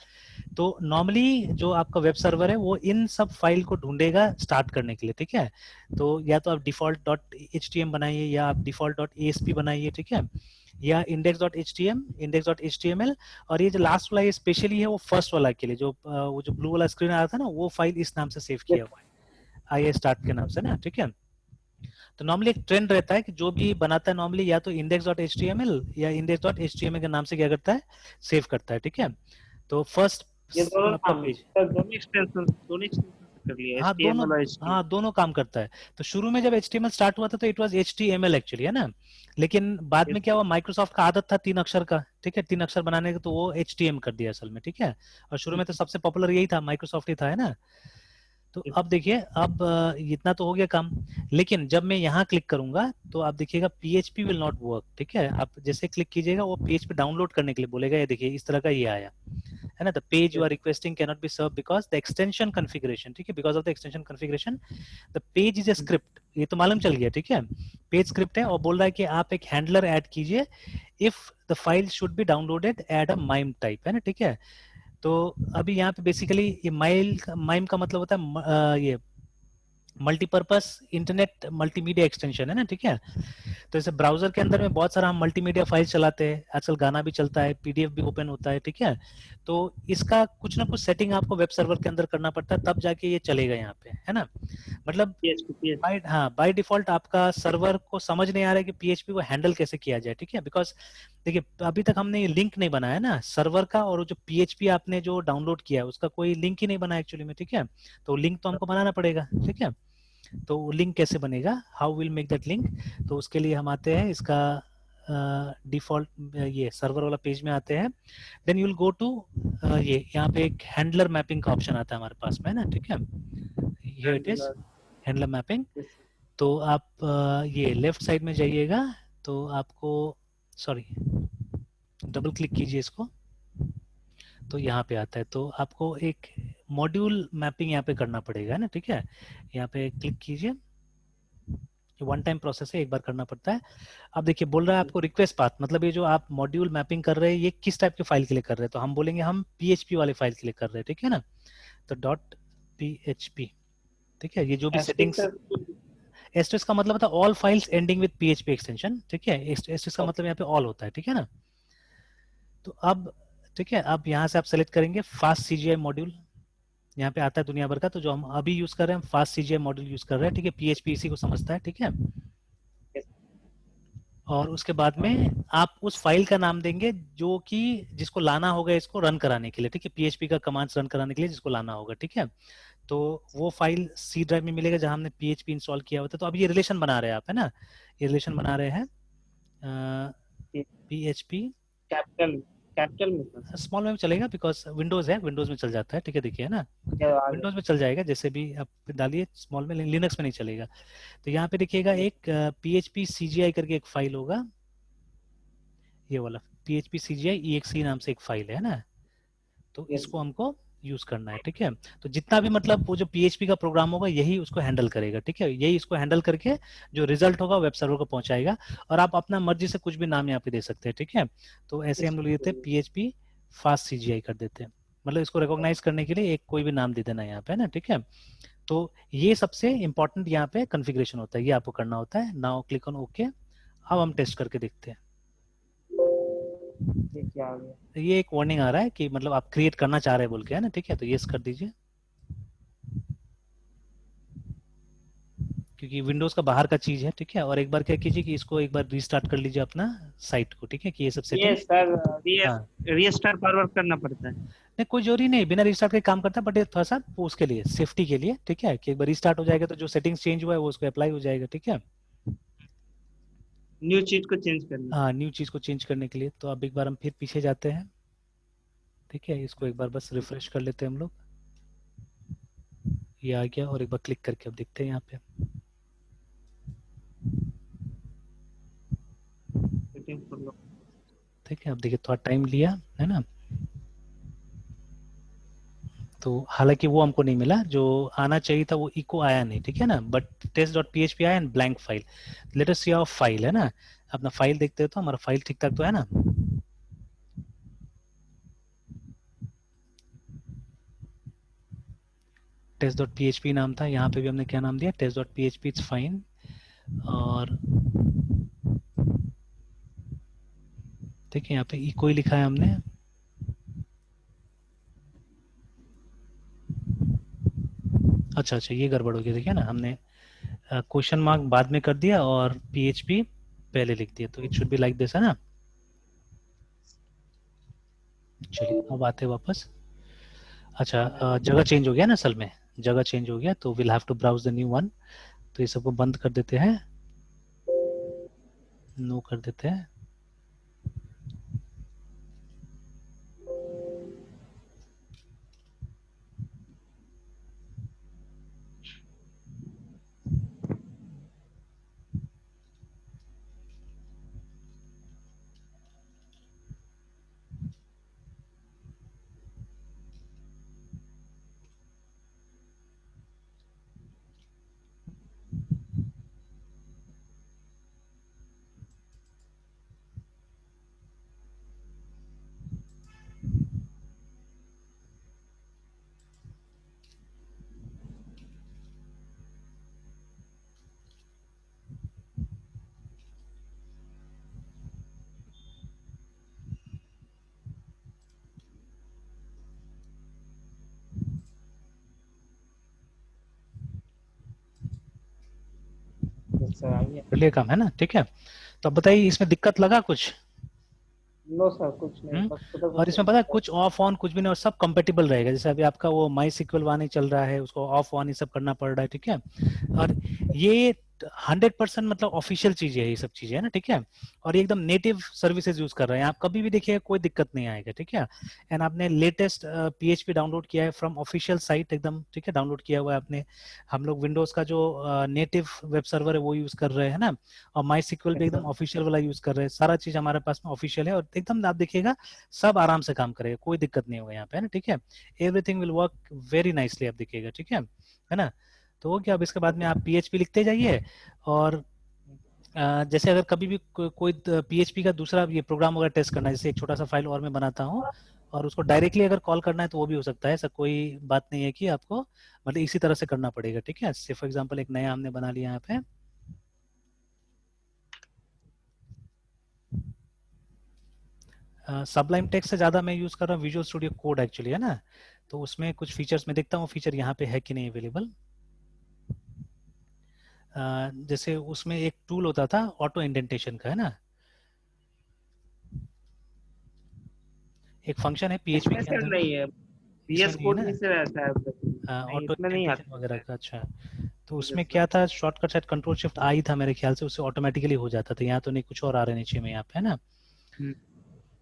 तो नॉर्मली जो आपका वेब सर्वर है वो इन सब फाइल को ढूंढेगा स्टार्ट करने के लिए, ठीक है। तो या तो आप डिफॉल्ट डॉट एचटीएम बनाइए या आप डिफॉल्ट डॉट एएसपी बनाइए, ठीक है, या index.htm, index.html। और ये जो लास्ट वाला ये स्पेशली है वो फर्स्ट वाला के लिए, जो वो जो ब्लू वाला स्क्रीन आया था ना, वो फाइल इस नाम से सेव किया हुआ है, आई स्टार्ट के नाम से ना, ठीक है। तो नॉर्मली एक ट्रेंड रहता है कि जो भी बनाता है नॉर्मली या तो index.html या index.html के नाम से क्या करता है, सेव करता है, ठीक है। तो फर्स्ट ये दोनों पेज, दोनों एक्सटेंशन कर लिए, हाँ दोनों, HTML और HTML। हाँ दोनों काम करता है। तो शुरू में जब HTML स्टार्ट हुआ था तो इट वाज HTML एक्चुअली, है ना। लेकिन बाद में क्या हुआ, माइक्रोसॉफ्ट का आदत था 3 अक्षर का, ठीक है, 3 अक्षर बनाने का, तो वो HTML कर दिया असल में, ठीक है। और शुरू में तो सबसे पॉपुलर यही था, माइक्रोसॉफ्ट ही था, है ना। तो अब देखिए अब इतना तो हो गया काम, लेकिन जब मैं यहाँ क्लिक करूंगा तो आप देखिएगा PHP विल नॉट वर्क, ठीक है। आप जैसे क्लिक कीजिएगा वो PHP डाउनलोड करने के लिए बोलेगा, ये देखिए इस तरह का ये आया है ना, the page you are requesting can not be serve because the extension configuration, ठीक है, because of the extension configuration the page is a script, ये तो मालूम चल गया, ठीक है। पेज स्क्रिप्ट है और बोल रहा है कि आप एक हैंडलर ऐड कीजिए if the file should be downloaded at a mime type, है ना, ठीक है। तो अभी यहाँ पे बेसिकली ये माइम का मतलब होता है ये मल्टीपर्पज इंटरनेट मल्टीमीडिया एक्सटेंशन है ना, ठीक है। तो जैसे ब्राउजर के अंदर में बहुत सारा हम मल्टीमीडिया फाइल चलाते हैं, आजकल गाना भी चलता है, पीडीएफ भी ओपन होता है, ठीक है। तो इसका कुछ ना कुछ सेटिंग आपको वेब सर्वर के अंदर करना पड़ता है, तब जाके ये चलेगा यहाँ पे, है ना। मतलब PHP। बाय डिफॉल्ट आपका सर्वर को समझ नहीं आ रहा है कि पीएचपी को हैंडल कैसे किया जाए, ठीक है। बिकॉज देखिए अभी तक हमने ये लिंक नहीं बनाया ना सर्वर का, और जो पीएचपी आपने जो डाउनलोड किया है उसका कोई लिंक ही नहीं बना एक्चुअली में, ठीक है। तो लिंक तो हमको बनाना पड़ेगा, ठीक है। तो लिंक कैसे बनेगा, how will make that link. तो उसके लिए हम आते हैं इसका डिफॉल्ट ये सर्वर वाला पेज में आते हैं। Then you will go to ये यहाँ पे एक हैंडलर मैपिंग का ऑप्शन आता है हमारे पास में, है ना, ठीक है। Here it is handler mapping. तो आप ये लेफ्ट साइड में जाइएगा, तो आपको सॉरी डबल क्लिक कीजिए इसको, तो यहाँ पे आता है। तो आपको एक मॉड्यूल मैपिंग यहाँ पे करना पड़ेगा, है ना, ठीक है। यहाँ पे क्लिक कीजिए, वन टाइम प्रोसेस है, एक बार करना पड़ता है। अब देखिए बोल रहा है आपको रिक्वेस्ट पाथ, मतलब ये जो आप मॉड्यूल मैपिंग कर रहे हैं ये किस टाइप के फाइल के लिए कर रहे हैं, तो हम बोलेंगे हम पीएचपी वाले फाइल के लिए कर रहे हैं, ठीक है ना। तो डॉट पीएचपी, ठीक है। ये जो भी सेटिंग्स, एस्टेरिस्क का मतलब होता है all files ending with PHP extension, ठीक है। एस्टेरिस्क का मतलब यहाँ पे ऑल होता है, ठीक है ना। तो अब ठीक है, अब यहाँ से आप सेलेक्ट करेंगे फास्ट सीजीआई मॉड्यूल, यहाँ पे आता है दुनिया भर का, तो जो हम अभी यूज कर रहे हैं फास्ट सीजीआई मॉड्यूल यूज कर रहे हैं, ठीक है। पीएचपी इसी को समझता है, ठीक है। और उसके बाद में आप उस फाइल का नाम देंगे जो कि जिसको लाना होगा इसको रन कराने के लिए, ठीक है। पीएचपी का कमांड्स रन कराने के लिए जिसको लाना होगा, ठीक है। तो वो फाइल सी ड्राइव में मिलेगा जहां हमने पीएचपी इंस्टॉल किया हुआ था। तो अब ये रिलेशन बना रहे हैं आप, है ना, ये रिलेशन बना रहे हैं पीएचपी कैपिटल कैपिटल में स्मॉल में चलेगा बिकॉज विंडोज है, विंडोज में चल जाता है, ठीक है। देखिए ना विंडोज में चल जाएगा, जैसे भी आप डालिए स्मॉल में, लिनक्स में नहीं चलेगा। तो यहाँ पे देखिएगा एक पीएचपी सीजीआई करके एक फाइल होगा, ये वाला php cgi exe नाम से एक फाइल है ना। तो इसको हमको यूज करना है, ठीक है। तो जितना भी मतलब वो जो पीएचपी का प्रोग्राम होगा यही उसको हैंडल करेगा, ठीक है। यही इसको हैंडल करके जो रिजल्ट होगा वेब सर्वर को पहुंचाएगा, और आप अपना मर्जी से कुछ भी नाम यहाँ पे दे सकते हैं, ठीक है। तो ऐसे हम लोग लेते हैं पीएचपी फास्ट सीजीआई कर देते हैं, मतलब इसको रिकॉग्नाइज करने के लिए एक कोई भी नाम दे देना यहाँ पे, ना, ठीक है। तो ये सबसे इंपॉर्टेंट यहाँ पे कॉन्फ़िगरेशन होता है, ये आपको करना होता है। Now click on okay. अब हम टेस्ट करके देखते हैं। क्या आ गया? ये एक वार्निंग आ रहा है कि मतलब आप क्रिएट करना चाह रहे हैं बोल के, है ना, ठीक है। तो यस कर दीजिए, क्योंकि विंडोज का बाहर का चीज है, ठीक है। और एक बार क्या कीजिए कि इसको एक बार रीस्टार्ट कर लीजिए अपना साइट को, ठीक है, कि ये सब ये सेटिंग। सर हाँ रीस्टार्ट फॉरवर्ड करना पड़ता है। नहीं, कोई जरूरी नहीं, बिना रीस्टार्ट के काम करता है, बट ये थोड़ा सा उसके लिए सेफ्टी के लिए, ठीक है, कि एक बार रीस्टार्ट हो जाएगा तो जो सेटिंग्स चेंज हुआ है वो उसको अप्लाई हो जाएगा, ठीक है। न्यू चीज को चेंज करना। हाँ न्यू चीज को चेंज करने के लिए। तो अब एक बार हम फिर पीछे जाते हैं, ठीक है। इसको एक बार बस रिफ्रेश कर लेते हैं हम लोग, ये आ गया। और एक बार क्लिक करके अब देखते हैं यहाँ पे, सेटिंग कर लो। ठीक है। अब देखिए थोड़ा टाइम लिया, है ना। तो हालांकि वो हमको नहीं मिला जो आना चाहिए था, वो इको आया नहीं, ठीक है ना। But test dot P H P आया and blank file. Let us see our file, है ना। अपना फाइल देखते हैं तो हमारा फाइल ठीक ठाक तो है ना। Test dot P H P नाम था, यहाँ पे भी हमने क्या नाम दिया, test dot P H P, it's fine. और ठीक है, यहाँ पे इको ही लिखा है हमने। अच्छा अच्छा, ये गड़बड़ हो गया, देखिए ना, हमने क्वेश्चन मार्क बाद में कर दिया और पीएचपी पहले लिख दिया। तो it should be like this, है ना। चलिए अब आते हैं वापस। अच्छा जगह चेंज हो गया ना असल में, जगह चेंज हो गया, तो will have to browse the new one. तो ये सबको बंद कर देते हैं, नो कर देते हैं। सर आ गया। लिए काम है ना, ठीक है। तो अब बताइए इसमें दिक्कत लगा कुछ? नो सर कुछ नहीं, बस खुदा और इसमें पता है कुछ ऑफ ऑन कुछ भी नहीं, और सब कंपेटेबल रहेगा। जैसे अभी आपका वो माई सिक्वल वन ही चल रहा है, उसको ऑफ ऑन ही सब करना पड़ रहा है, ठीक है। और ये 100% मतलब ऑफिशियल चीजें है, ये सब चीजें है ना, ठीक है। और ये एकदम नेटिव सर्विसेज यूज कर रहे हैं आप, कभी भी देखिए कोई दिक्कत नहीं आएगा, ठीक है। एंड आपने लेटेस्ट PHP डाउनलोड किया है फ्रॉम ऑफिशियल साइट एकदम, ठीक है, डाउनलोड किया हुआ है आपने। हम लोग विंडोज का जो नेटिव वेब सर्वर है वो यूज कर रहे हैं ना, और माई सिक्वल भी एकदम ऑफिशियल वाला यूज कर रहे हैं। सारा चीज हमारे पास में ऑफिशियल है, और एकदम आप देखिएगा सब आराम से काम करेगा, कोई दिक्कत नहीं होगा यहाँ पे, है ना, ठीक है। Everything will work very nicely, आप देखिएगा, ठीक है ना। तो हो गया। अब इसके बाद में आप PHP लिखते जाइए, और जैसे अगर कभी भी कोई PHP का दूसरा ये प्रोग्राम वगैरह टेस्ट करना है, जैसे एक छोटा सा फाइल और मैं बनाता हूँ, और उसको डायरेक्टली अगर कॉल करना है तो वो भी हो सकता है, ऐसा कोई बात नहीं है कि आपको मतलब इसी तरह से करना पड़ेगा, ठीक है। जैसे फॉर एग्जांपल एक नया हमने बना लिया यहाँ पे, सबलाइम टेक्स्ट से ज्यादा मैं यूज कर रहा हूँ विजुअल स्टूडियो कोड एक्चुअली, है ना। तो उसमें कुछ फीचर्स मैं देखता हूँ फीचर यहाँ पे है कि नहीं अवेलेबल। जैसे उसमें एक टूल होता था ऑटो इंडेंटेशन का, है ना, एक फंक्शन है PHP इसमें के सर अंदर में। नहीं है, इसमें बीएस नहीं है कोड में ना से रहता है सर। नहीं ऑटो इसमें नहीं इंडेंटेशन आता वगैरह है। का, अच्छा। तो यस उसमें सर। क्या था, शॉर्टकट शायद कंट्रोल शिफ्ट आई था मेरे ख्याल से, उससे ऑटोमेटिकली हो जाता था। यहाँ तो नहीं, कुछ और आ रहे नीचे में यहाँ पे, है ना। हम्म,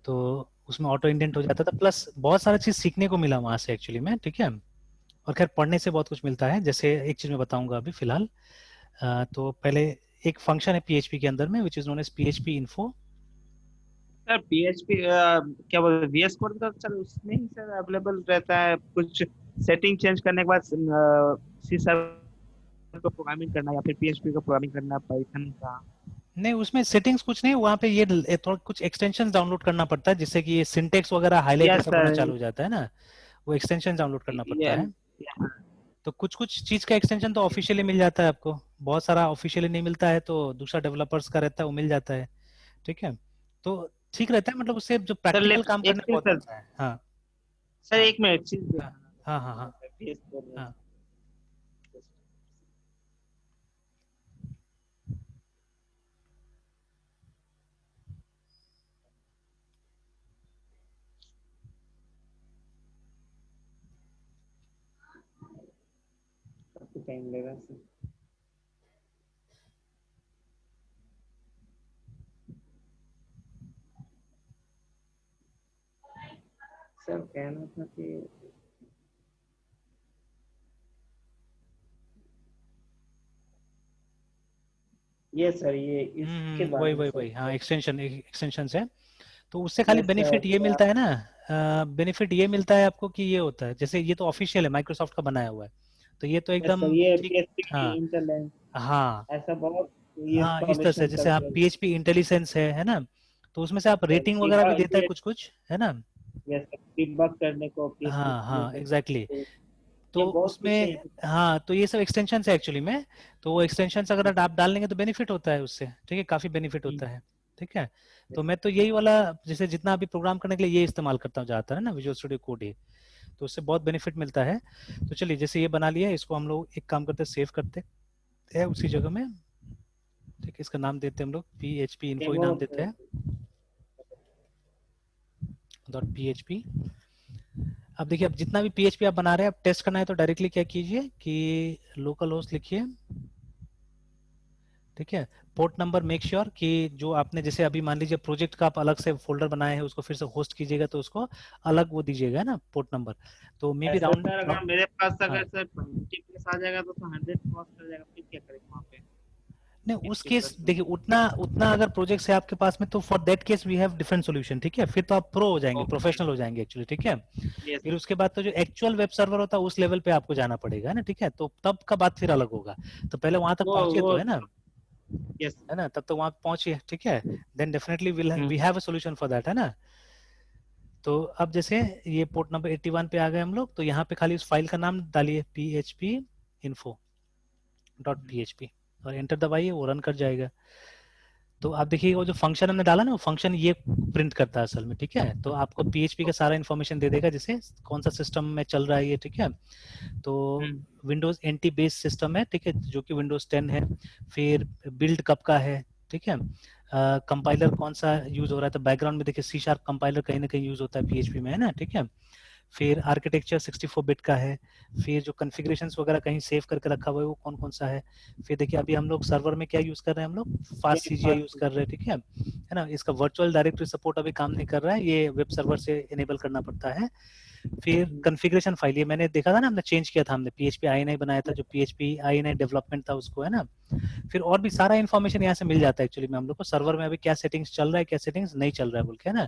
तो उसमें ऑटो इंडेंट हो जाता था, प्लस बहुत सारा चीज सीखने को मिला वहां से एक्चुअली में, ठीक है। और खैर पढ़ने से बहुत कुछ मिलता है। जैसे एक चीज मैं बताऊंगा अभी फिलहाल, तो पहले एक फंक्शन है PHP के अंदर में which is known as PHP info. Sir PHP क्या बोलते हैं, वीएस कोड तो सर उसमें ही सर अवेलेबल रहता है। कुछ सेटिंग चेंज करने के बाद सी शार्प को प्रोग्रामिंग करना या फिर पीएचपी को प्रोग्रामिंग करना, पाइथन का। नहीं उसमें सेटिंग्स कुछ नहीं, वहाँ पे ये थोड़ा कुछ एक्सटेंशन डाउनलोड करना पड़ता है, जिससे कि ये सिंटेक्स वगैरह हाईलाइट ये यस सब होना सर। चालू हो जाता है ना, वो एक्सटेंशन डाउनलोड करना ये पड़ता है। तो कुछ कुछ चीज का एक्सटेंशन तो ऑफिशियली मिल जाता है आपको, बहुत सारा ऑफिशियली नहीं मिलता है, तो दूसरा डेवलपर्स का रहता है वो मिल जाता है, ठीक है। तो ठीक रहता है, मतलब उससे जो सर प्रैक्टिकल काम एक करने में चीज बहुत सर, मजा है। हाँ सर हाँ एक मिनट चीज हाँ दिखाना हाँ हाँ हाँ था वीएस कोड में। हाँ। काफी टाइम लेगा सर। सर कहना था कि ये सर ये इसके बारे वही में वही सर वही, हाँ तो। एक्सटेंशन है। तो उससे खाली यस सर बेनिफिट ये तो मिलता है ना, बेनिफिट ये मिलता है आपको कि ये होता है, जैसे ये तो ऑफिशियल है, माइक्रोसॉफ्ट का बनाया हुआ है, तो ये तो यस सर एकदम ये ठीक। पीएचपी हाँ इंटरलेंस हाँ ऐसा बहुत ये हाँ, इस तरह से इंस्टॉलेशन जैसे आप करके। PHP इंटेलिजेंस है ना, तो उसमें से आप सर रेटिंग वगैरह भी डिबग देता है ये कुछ कुछ, है ना। यस सर डिबग करने को पीएचपी हाँ यूज हाँ कर एग्जैक्टली सकते हैं। ये तो बहुत कुछ है उसमें, हाँ तो ये सब एक्सटेंशन है एक्चुअली में। तो वो एक्सटेंशन अगर आप डाल लेंगे तो बेनिफिट होता है उससे, ठीक है, काफी बेनिफिट होता है, ठीक है। तो मैं तो यही वाला जैसे जितना अभी प्रोग्राम करने के लिए ये इस्तेमाल करता हूँ ज्यादातर, है ना, विजुअल स्टूडियो कोड ही। तो उससे बहुत बेनिफिट मिलता है। तो चलिए जैसे ये बना लिया, इसको हम लोग एक काम करते हैं, सेव करते हैं उसी जगह में, ठीक है। इसका नाम देते हैं हम लोग PHP इन्फो ही डेमो। नाम देते हैं, .php। अब देखिए, अब जितना भी PHP आप बना रहे हैं, आप टेस्ट करना है तो डायरेक्टली क्या कीजिए कि लोकल होस्ट लिखिए, ठीक है। पोर्ट नंबर मेक श्योर कि जो आपने जैसे अभी मान लीजिए प्रोजेक्ट का आप अलग से फोल्डर बनाए हैं, उसको फिर से होस्ट कीजिएगा तो उसको अलग वो दीजिएगा ना पोर्ट नंबर। तो मे बी ऐसा राउंड सर अगर मेरे पास हाँ अगर सर 20 प्लस आ जाएगा तो 100 क्रॉस कर जाएगा, फिर क्या करेंगे वहाँ पे नहीं, उस 50 केस प्लस में। देखिए उतना उतना अगर प्रोजेक्ट है आपके पास में, तो for that case we have different solution, ठीक है। फिर तो आप प्रो हो जाएंगे, ओके। प्रोफेशनल हो जाएंगे एक्चुअली, ठीक है। यस फिर उसके बाद तो जो एक्चुअल वेब सर्वर होता है उस लेवल पे आपको जाना पड़ेगा ना, ठीक है। तो तब का बात फिर अलग होगा। तो पहले वहां तक पहुंचे वो तो, है ना, यस। है ना, तब तो वहां पहुंचिए, ठीक है। Then definitely will we have a solution for that, है ना। तो अब जैसे ये पोर्ट नंबर 81 पे आ गए हम लोग, तो यहाँ पे खाली उस फाइल का नाम डालिए PHP info .php और एंटर दबाइए, वो रन कर जाएगा। तो आप देखिए वो जो फंक्शन हमने डाला ना, वो फंक्शन ये प्रिंट करता है असल में, ठीक है। तो आपको पीएचपी का सारा इन्फॉर्मेशन दे देगा, जैसे कौन सा सिस्टम में चल रहा है ये, ठीक है। तो विंडोज एनटी बेस्ड सिस्टम है, ठीक है, जो कि विंडोज 10 है। फिर बिल्ड कब का है, ठीक है। कंपाइलर कौन सा यूज हो रहा है, तो बैकग्राउंड में देखिए सी शार्प कंपाइलर कहीं ना कहीं यूज होता है पीएचपी में, है ना, ठीक है। फिर आर्किटेक्चर 64 बिट का है। फिर जो कॉन्फ़िगरेशंस वगैरह कहीं सेव करके रखा हुआ है वो कौन कौन सा है। फिर देखिए अभी हम लोग सर्वर में क्या यूज कर रहे हैं, हम लोग फास्ट सीजीआई यूज कर रहे हैं, ठीक है ना। इसका वर्चुअल डायरेक्टरी सपोर्ट अभी काम नहीं कर रहा है, ये वेब सर्वर से इनेबल करना पड़ता है। फिर कॉन्फ़िगरेशन फाइल, ये मैंने देखा था ना, हमने चेंज किया था, हमने पीएचपी आई बनाया था, जो पीएचपी आई डेवलपमेंट था उसको, है ना। फिर और भी सारा इन्फॉर्मेशन यहाँ से मिल जाता है एक्चुअली में हम लोग को, सर्वर में अभी क्या सेटिंग्स चल रहा है, क्या सेटिंग्स नहीं चल रहा है बोल के, है ना।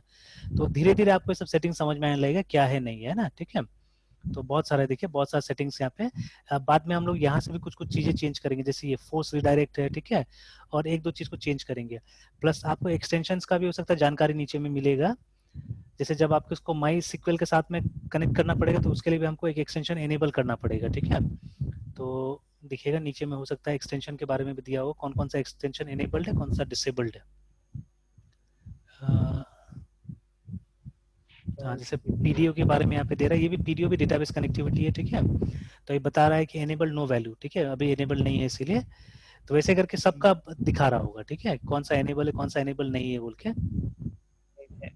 तो धीरे धीरे आपको ये सब सेटिंग समझ में आने लगेगा क्या है नहीं है ना, ठीक है। तो बहुत सारे देखिए, बहुत सारे सेटिंग्स यहाँ पे। बाद में हम लोग यहाँ से भी कुछ कुछ चीजें चेंज करेंगे, जैसे ये फोर्स रिडायरेक्ट है, ठीक है। और एक दो चीज को चेंज करेंगे। प्लस आपको एक्सटेंशंस का भी हो सकता है जानकारी नीचे में मिलेगा। जैसे जब आपको इसको माई सिक्वल के साथ में कनेक्ट करना पड़ेगा, तो उसके लिए भी हमको एक एक्सटेंशन एनेबल करना पड़ेगा, ठीक है। तो दिखेगा नीचे में, हो सकता है एक्सटेंशन के बारे में भी दिया हो, कौन कौन सा एक्सटेंशन एनेबल्ड है, कौन सा डिसेबल्ड है। हाँ, जैसे पीडीओ के बारे में यहाँ पे दे रहा है, ये भी पीडीओ भी डेटाबेस कनेक्टिविटी है, ठीक है। तो ये बता रहा है कि एनेबल नो वैल्यू, ठीक है, अभी एनेबल नहीं है इसीलिए। तो वैसे करके सबका दिखा रहा होगा, ठीक है, कौन सा एनेबल है कौन सा एनेबल नहीं है बोल के।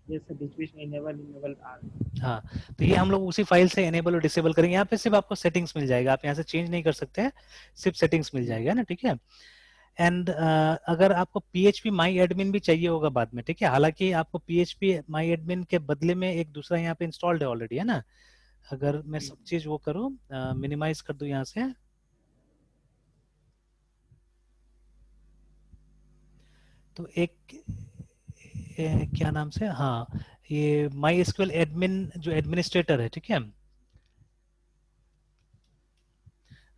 जैसे बीच बीच में इनेबल इनेबल आ रहा है। हाँ, तो ये हम लोग उसी फाइल से एनेबल और डिसेबल करेंगे। यहाँ पे सिर्फ आपको सेटिंग्स मिल जाएगा, आप यहाँ से चेंज नहीं कर सकते हैं, सिर्फ सेटिंग्स मिल जाएगा ना, ठीक है। एंड अगर आपको PHP माई एडमिन भी चाहिए होगा बाद में, ठीक है, हालांकि आपको PHP माई एडमिन के बदले में एक दूसरा यहाँ पे इंस्टॉल्ड है ऑलरेडी, है ना। अगर मैं सब चीज वो करूँ, मिनिमाइज कर दूं यहाँ से, तो एक क्या नाम से, हाँ, ये माई एसक्यूएल एडमिन जो एडमिनिस्ट्रेटर है, ठीक है,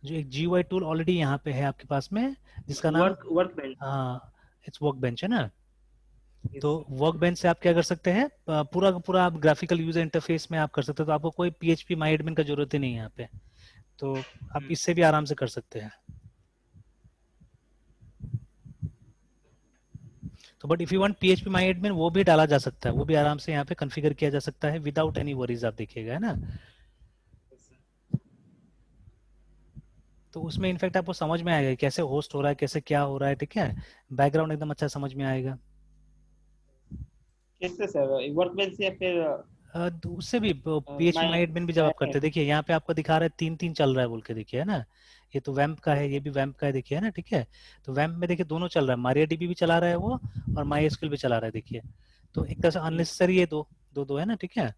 जो एक GUI टूल ऑलरेडी यहाँ पे है आपके पास में, जिसका नाम, वर्क बेंच। हाँ, इट्स वर्क बेंच, है ना। तो वर्क बेंच से आप क्या कर सकते हैं, पूरा का पूरा आप ग्राफिकल यूजर इंटरफेस में आप कर सकते हैं। तो आपको कोई PHP माई एडमिन का जरूरत ही नहीं है यहाँ पे, तो आप इससे भी आराम से कर सकते हैं। तो but if you want PHP my admin, वो भी डाला जा सकता है, वो भी आराम से यहाँ पे कॉन्फ़िगर किया जा सकता है विदाउट एनी वरीज, आप देखिएगा, है ना। तो उसमें इनफैक्ट आपको समझ में आएगा कैसे होस्ट हो रहा है, कैसे क्या हो रहा है, ठीक है। बैकग्राउंड एकदम अच्छा समझ में आएगा। कैसे सर, वर्क बेंच या फिर तो उससे भी PHP माई एडमिन भी जब आप करते हैं, देखिए यहाँ पे आपको दिखा रहा है 3-3 चल रहा है बोल के, देखिए, है ना। ये तो वैम्प का है, ये भी वैम्प का है, देखिए, है ना, ठीक है। तो वैम्प में देखिए दोनों चल रहा है, MariaDB भी चला रहा है वो, और MySQL भी चला रहा है, देखिए। तो एक तरह से अननेसेसरी है, दो दो दो है ना, ठीक है।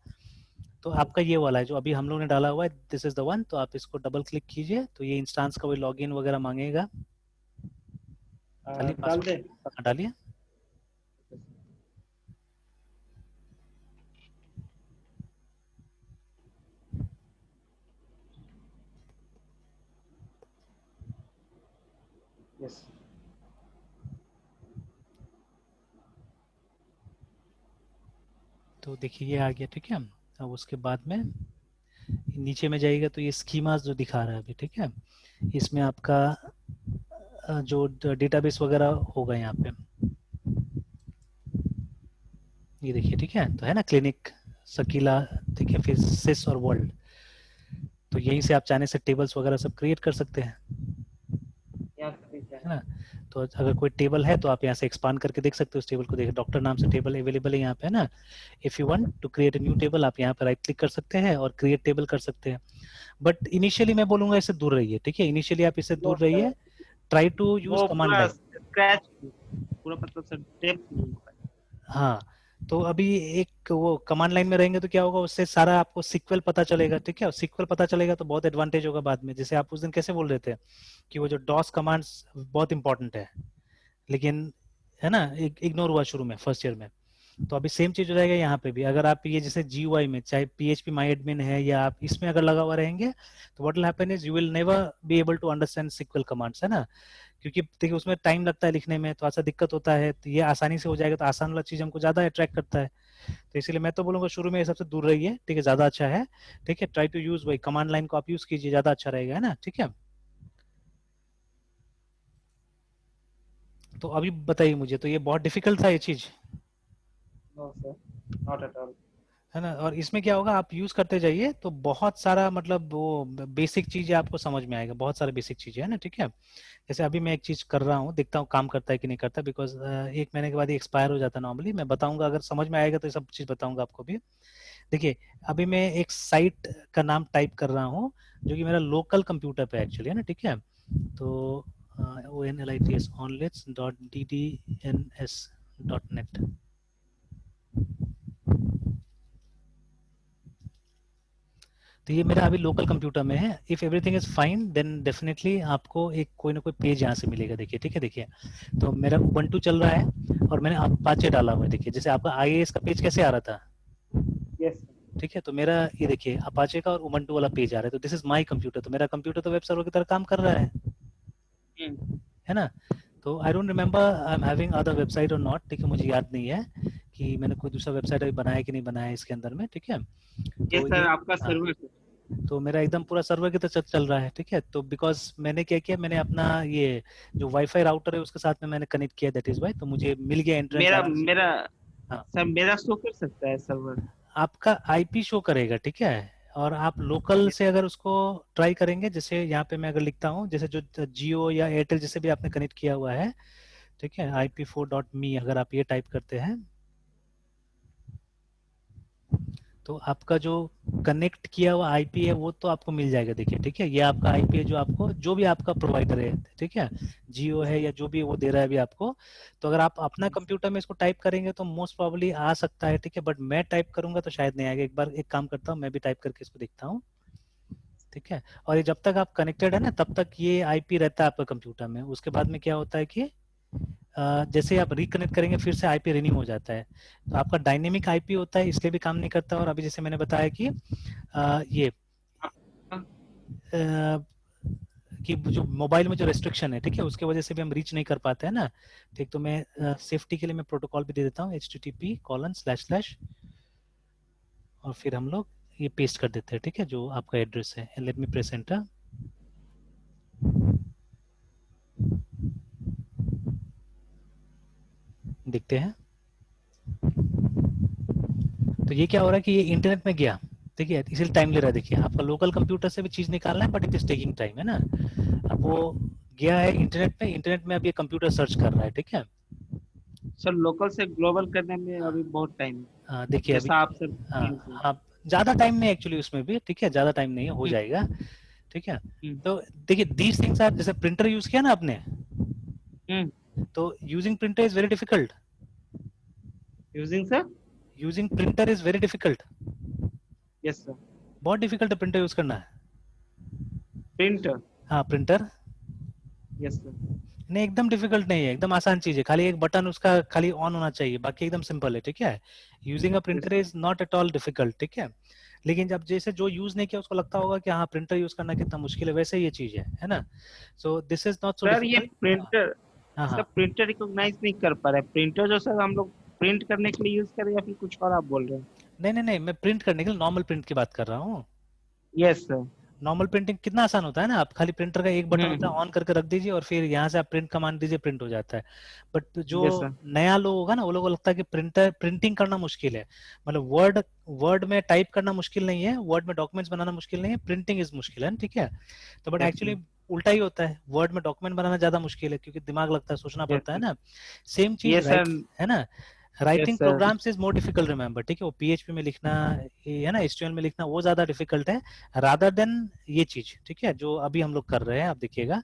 तो आपका ये वाला है जो अभी हम लोग ने डाला हुआ है, दिस इज द वन। तो आप इसको डबल क्लिक कीजिए, तो ये इंस्टांस का वही लॉगिन वगैरह मांगेगा। डालिए डाल दे। पासवर्ड, डालिए। यस। तो देखिए ये आ गया, ठीक है। अब उसके बाद में नीचे में जाइएगा तो ये स्कीमास जो दिखा रहा है अभी, ठीक है, इसमें आपका जो डेटाबेस वगैरह होगा यहाँ पे, ये देखिए, ठीक है। तो है ना, क्लिनिक, सकीला, ठीक है, फिर सिस और वर्ल्ड। तो यहीं से आप चाहने से टेबल्स वगैरह सब क्रिएट कर सकते हैं, है ना। तो अगर कोई टेबल है तो आप यहाँ से एक्सपांड करके देख सकते हो उस टेबल को, देखिए डॉक्टर नाम से टेबल अवेलेबल है यहाँ पे, है ना। If you want to create a new table, आप यहाँ पे राइट क्लिक कर सकते हैं और क्रिएट टेबल कर सकते हैं। बट इनिशियली मैं बोलूंगा इससे दूर रहिए, ठीक है, इनिशियली आप इससे दूर रहिए। ट्राई टू यूज वो कमांड पूरा लाइन। स्क्रैच, पूरा मतलब सर डेप्थ नहीं होगा। हाँ, तो अभी एक वो कमांड लाइन में रहेंगे तो क्या होगा, उससे सारा आपको सीक्वल पता चलेगा, ठीक है। सीक्वल पता चलेगा तो बहुत एडवांटेज होगा बाद में। जैसे आप उस दिन कैसे बोल रहे थे कि वो जो डॉस कमांड्स बहुत इंपॉर्टेंट है, लेकिन, है ना, इग्नोर हुआ शुरू में फर्स्ट ईयर में। तो अभी सेम चीज हो जाएगा यहाँ पे भी। अगर आप ये जैसे GUI में चाहे PHP माई एडमिन है या आप इसमें अगर लगा हुआ रहेंगे, तो what will happen is you will never be able to understand SQL commands, है ना। क्योंकि देखिए उसमें टाइम लगता है लिखने में, तो ऐसा दिक्कत होता है। तो ये आसानी से हो जाएगा, तो आसान वाला चीज हमको ज्यादा अट्रैक्ट करता है। तो इसीलिए मैं तो बोलूंगा शुरू में ये सबसे दूर रहिए, ठीक है, ज्यादा अच्छा है, ठीक है। ट्राई टू यूज वही कमांड लाइन को आप यूज कीजिए, ज्यादा अच्छा रहेगा, है ना, ठीक है। तो अभी बताइए मुझे, तो ये बहुत डिफिकल्ट था ये चीज, no sir, not at all. है ना? और इसमें क्या होगा, आप यूज करते जाइए तो बहुत सारा मतलब वो बेसिक चीजें आपको समझ में आएगा, बहुत सारे बेसिक चीजें है ना, ठीक है। जैसे अभी मैं एक चीज कर रहा हूँ, देखता हूँ काम करता है कि नहीं करता, बिकॉज 1 महीने के बाद ये एक्सपायर हो जाता है नॉर्मली। मैं बताऊंगा, अगर समझ में आएगा तो ये सब चीज बताऊंगा आपको भी। देखिए, अभी मैं एक साइट का नाम टाइप कर रहा हूँ जो कि मेरा लोकल कंप्यूटर पे एक्चुअली है ना, ठीक है। तो ONLITS onlets.ddns.net, तो ये मेरा अभी लोकल कंप्यूटर में है। If everything is fine then definitely आपको एक कोई ना कोई पेज यहाँ से मिलेगा, देखिए, ठीक है। देखिए, तो मेरा उबंटू चल रहा है और मैंने अपाचे डाला हुआ है। देखिए, जैसे आपका IAS का पेज कैसे आ रहा था, यस ठीक है, तो मेरा ये देखिए अपाचे का और उबंटू वाला पेज आ रहा है। तो दिस इज माय कंप्यूटर, तो मेरा कंप्यूटर तो वेब सर्वर की तरह काम कर रहा सर। है ना। तो I don't remember I am having other website और नॉट, ठीक है, मुझे याद नहीं है कि मैंने कोई दूसरा वेबसाइट अभी बनाया कि नहीं बनाया इसके अंदर में, ठीक है। ये तो सर ये, आपका हाँ, सर्वर सर। तो मेरा एकदम पूरा सर्वर की तरह चल रहा है, ठीक है। तो बिकॉज मैंने क्या किया, मैंने अपना ये जो वाईफाई राउटर है उसके साथ में मैंने कनेक्ट किया, दैट इज वाई, तो मुझे मिल गया एंट्रेंस मेरा आराम से। मेरा हाँ, सर मेरा शो कर सकता है सर्वर? आपका IP शो करेगा, ठीक है। और आप लोकल से अगर उसको ट्राई करेंगे, जैसे यहाँ पे मैं अगर लिखता हूँ, जैसे जो जियो या एयरटेल जिसे भी आपने कनेक्ट किया हुआ है, ठीक है, IP4.me अगर आप ये टाइप करते हैं तो आपका जो कनेक्ट किया हुआ IP है वो तो आपको मिल जाएगा, देखिए, ठीक है। ये आपका IP है जो आपको, जो भी आपका प्रोवाइडर है, ठीक है, जियो है या जो भी वो दे रहा है अभी आपको। तो अगर आप अपना कंप्यूटर में इसको टाइप करेंगे तो मोस्ट प्रोबेबली आ सकता है, ठीक है, बट मैं टाइप करूंगा तो शायद नहीं आएगा। एक बार एक काम करता हूँ, मैं भी टाइप करके इसको देखता हूँ, ठीक है। और ये जब तक आप कनेक्टेड है ना तब तक ये IP रहता है आपका कंप्यूटर में। उसके बाद में क्या होता है कि जैसे आप रिकनेक्ट करेंगे फिर से IP रिन्यू हो जाता है। तो आपका डायनेमिक IP होता है, इसलिए भी काम नहीं करता। और अभी जैसे मैंने बताया कि ये अ, कि जो मोबाइल में जो रेस्ट्रिक्शन है, ठीक है, उसके वजह से भी हम रीच नहीं कर पाते हैं ना, ठीक। तो मैं सेफ्टी के लिए मैं प्रोटोकॉल भी दे देता हूँ, http:// और फिर हम लोग ये पेस्ट कर देते हैं, ठीक है, जो आपका एड्रेस है। लेट मी प्रेस एंटर, देखते हैं। तो ये क्या हो रहा है कि ये इंटरनेट में गया, ठीक है, इसलिए टाइम ले रहा है। देखिए, आपका लोकल कंप्यूटर से भी चीज निकालना है but it is taking time, है ना। अब वो गया है इंटरनेट में, इंटरनेट में अब ये कंप्यूटर सर्च कर रहा है, ठीक है। सर लोकल से ग्लोबल करने में अभी बहुत टाइम है, देखिए अभी, जैसा आप सर हाँ, किए थे। हाँ, ज्यादा टाइम नहीं एक्चुअली उसमें भी, ठीक है, ज्यादा टाइम नहीं है, हो हम्म, जाएगा, ठीक है। हम्म, तो देखिए दीज थिंग्स आर, जैसे प्रिंटर यूज किया ना आपने, हम्म। तो using printer is very difficult, using sir? Using printer is very difficult, yes sir. बहुत डिफिकल्ट है प्रिंटर यूज करना है। प्रिंटर? हाँ, प्रिंटर यस सर। नहीं, एकदम डिफिकल्ट नहीं है, एकदम आसान चीज है। खाली एक बटन उसका खाली ऑन होना चाहिए, बाकी एकदम सिंपल है, ठीक है। Using a yes printer sir. Is not at all difficult, ठीक है। लेकिन जब जैसे जो यूज नहीं किया उसको लगता होगा कि हाँ प्रिंटर यूज करना कितना मुश्किल है, वैसे ये चीज है ना। So this is not so sir ये डिफिकल्ट। हाँ, प्रिंटर, हाँ, सर हाँ। प्रिंटर रिकॉग्नाइज नहीं कर पा रहा है। प्रिंटर जो सर हम लोग प्रिंट करने के लिए यूज करें या फिर कुछ और आप बोल रहे हैं? नहीं, नहीं, नहीं, मैं प्रिंट करने के लिए नॉर्मल प्रिंट की बात कर रहा हूँ। Yes sir. नॉर्मल प्रिंटिंग कितना आसान होता है ना, आप खाली प्रिंटर का एक बटन होता है, हम्म। ऑन करके रख दीजिए और फिर यहाँ से आप प्रिंट कमांड दीजिए, प्रिंट हो जाता है। बट जो यस सर। नया लोग होगा ना, वो लोगों को लगता है कि प्रिंटर प्रिंटिंग करना मुश्किल है। मतलब वर्ड वर्ड में टाइप करना मुश्किल नहीं है, वर्ड में डॉक्यूमेंट्स बनाना मुश्किल नहीं है, प्रिंटिंग इज मुश्किल है, ठीक है। तो बट यस एक्चुअली सर। उल्टा ही होता है, वर्ड में डॉक्यूमेंट बनाना ज्यादा मुश्किल है क्योंकि दिमाग लगता है, सोचना यस पड़ता है सर। ना। सेम चीज ये सर। राइट, है ना। Yes writing sir. Programs is more difficult, remember, ठीक है। वो PHP में लिखना, ये है ना, HTML में लिखना, वो ज्यादा डिफिकल्ट है रादर देन ये चीज, ठीक है, जो अभी हम लोग कर रहे हैं, आप देखिएगा।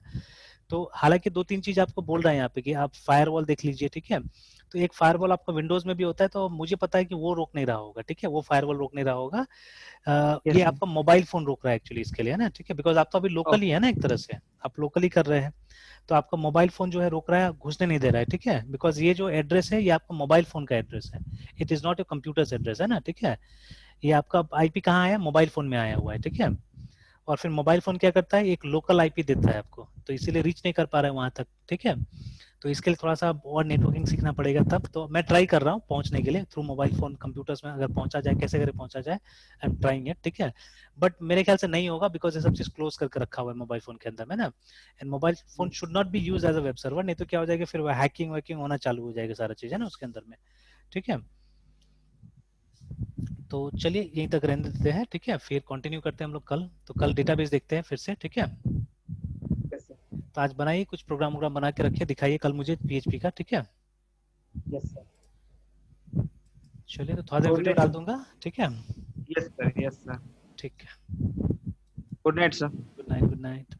तो हालांकि 2-3 चीज आपको बोल रहे हैं यहाँ पे कि आप फायरवॉल देख लीजिए, ठीक है। तो एक फायरवॉल आपको विंडोज में भी होता है, तो मुझे पता है कि वो रोक नहीं रहा होगा, ठीक है, वो फायरवॉल रोक नहीं रहा होगा। ये यस सर। आपका मोबाइल फोन रोक रहा है एक्चुअली इसके लिए, है ना, ठीक है, बिकॉज आप तो अभी लोकल ही है ना, एक तरह से आप लोकल ही कर रहे हैं। तो आपका मोबाइल फोन जो है रोक रहा है, घुसने नहीं दे रहा है, ठीक है, बिकॉज ये जो एड्रेस है ये आपका मोबाइल फोन का एड्रेस है, it is not your computers address, है ना, ठीक है। ये आपका IP कहाँ है, मोबाइल फोन में आया हुआ है, ठीक है। और फिर मोबाइल फोन क्या करता है, एक लोकल IP देता है आपको, तो इसीलिए रीच नहीं कर पा रहा है वहां तक, ठीक है। तो इसके लिए थोड़ा सा और नेटवर्किंग सीखना पड़ेगा तब। तो मैं ट्राई कर रहा हूँ पहुंचने के लिए थ्रू मोबाइल फोन कंप्यूटर्स में, अगर पहुंचा जाए कैसे करे पहुंचा जाए, आई एम ट्राइंग इट, ठीक है। बट मेरे ख्याल से नहीं होगा बिकॉज ये सब चीज क्लोज करके रखा हुआ है मोबाइल फोन के अंदर में ना, and mobile phone should not be use as a web server, नहीं तो क्या हो जाएगा फिर हैकिंग वैकिंग होना चालू हो जाएगा सारा चीज है ना उसके अंदर में, ठीक है। तो चलिए यहीं तक रहने देते हैं, ठीक है, फिर कंटिन्यू करते हैं हम लोग कल। तो कल डेटाबेस देखते हैं फिर से, ठीक है। Yes sir. तो आज बनाइए कुछ प्रोग्राम वोग्राम बना के रखिए, दिखाइए कल मुझे पीएचपी का, ठीक है। Yes sir. चलिए तो थोड़ा देर गुड वीडियो नाइट डाल सर। दूंगा, ठीक है। Yes sir, yes sir. ठीक है, good night sir. Good night, good night.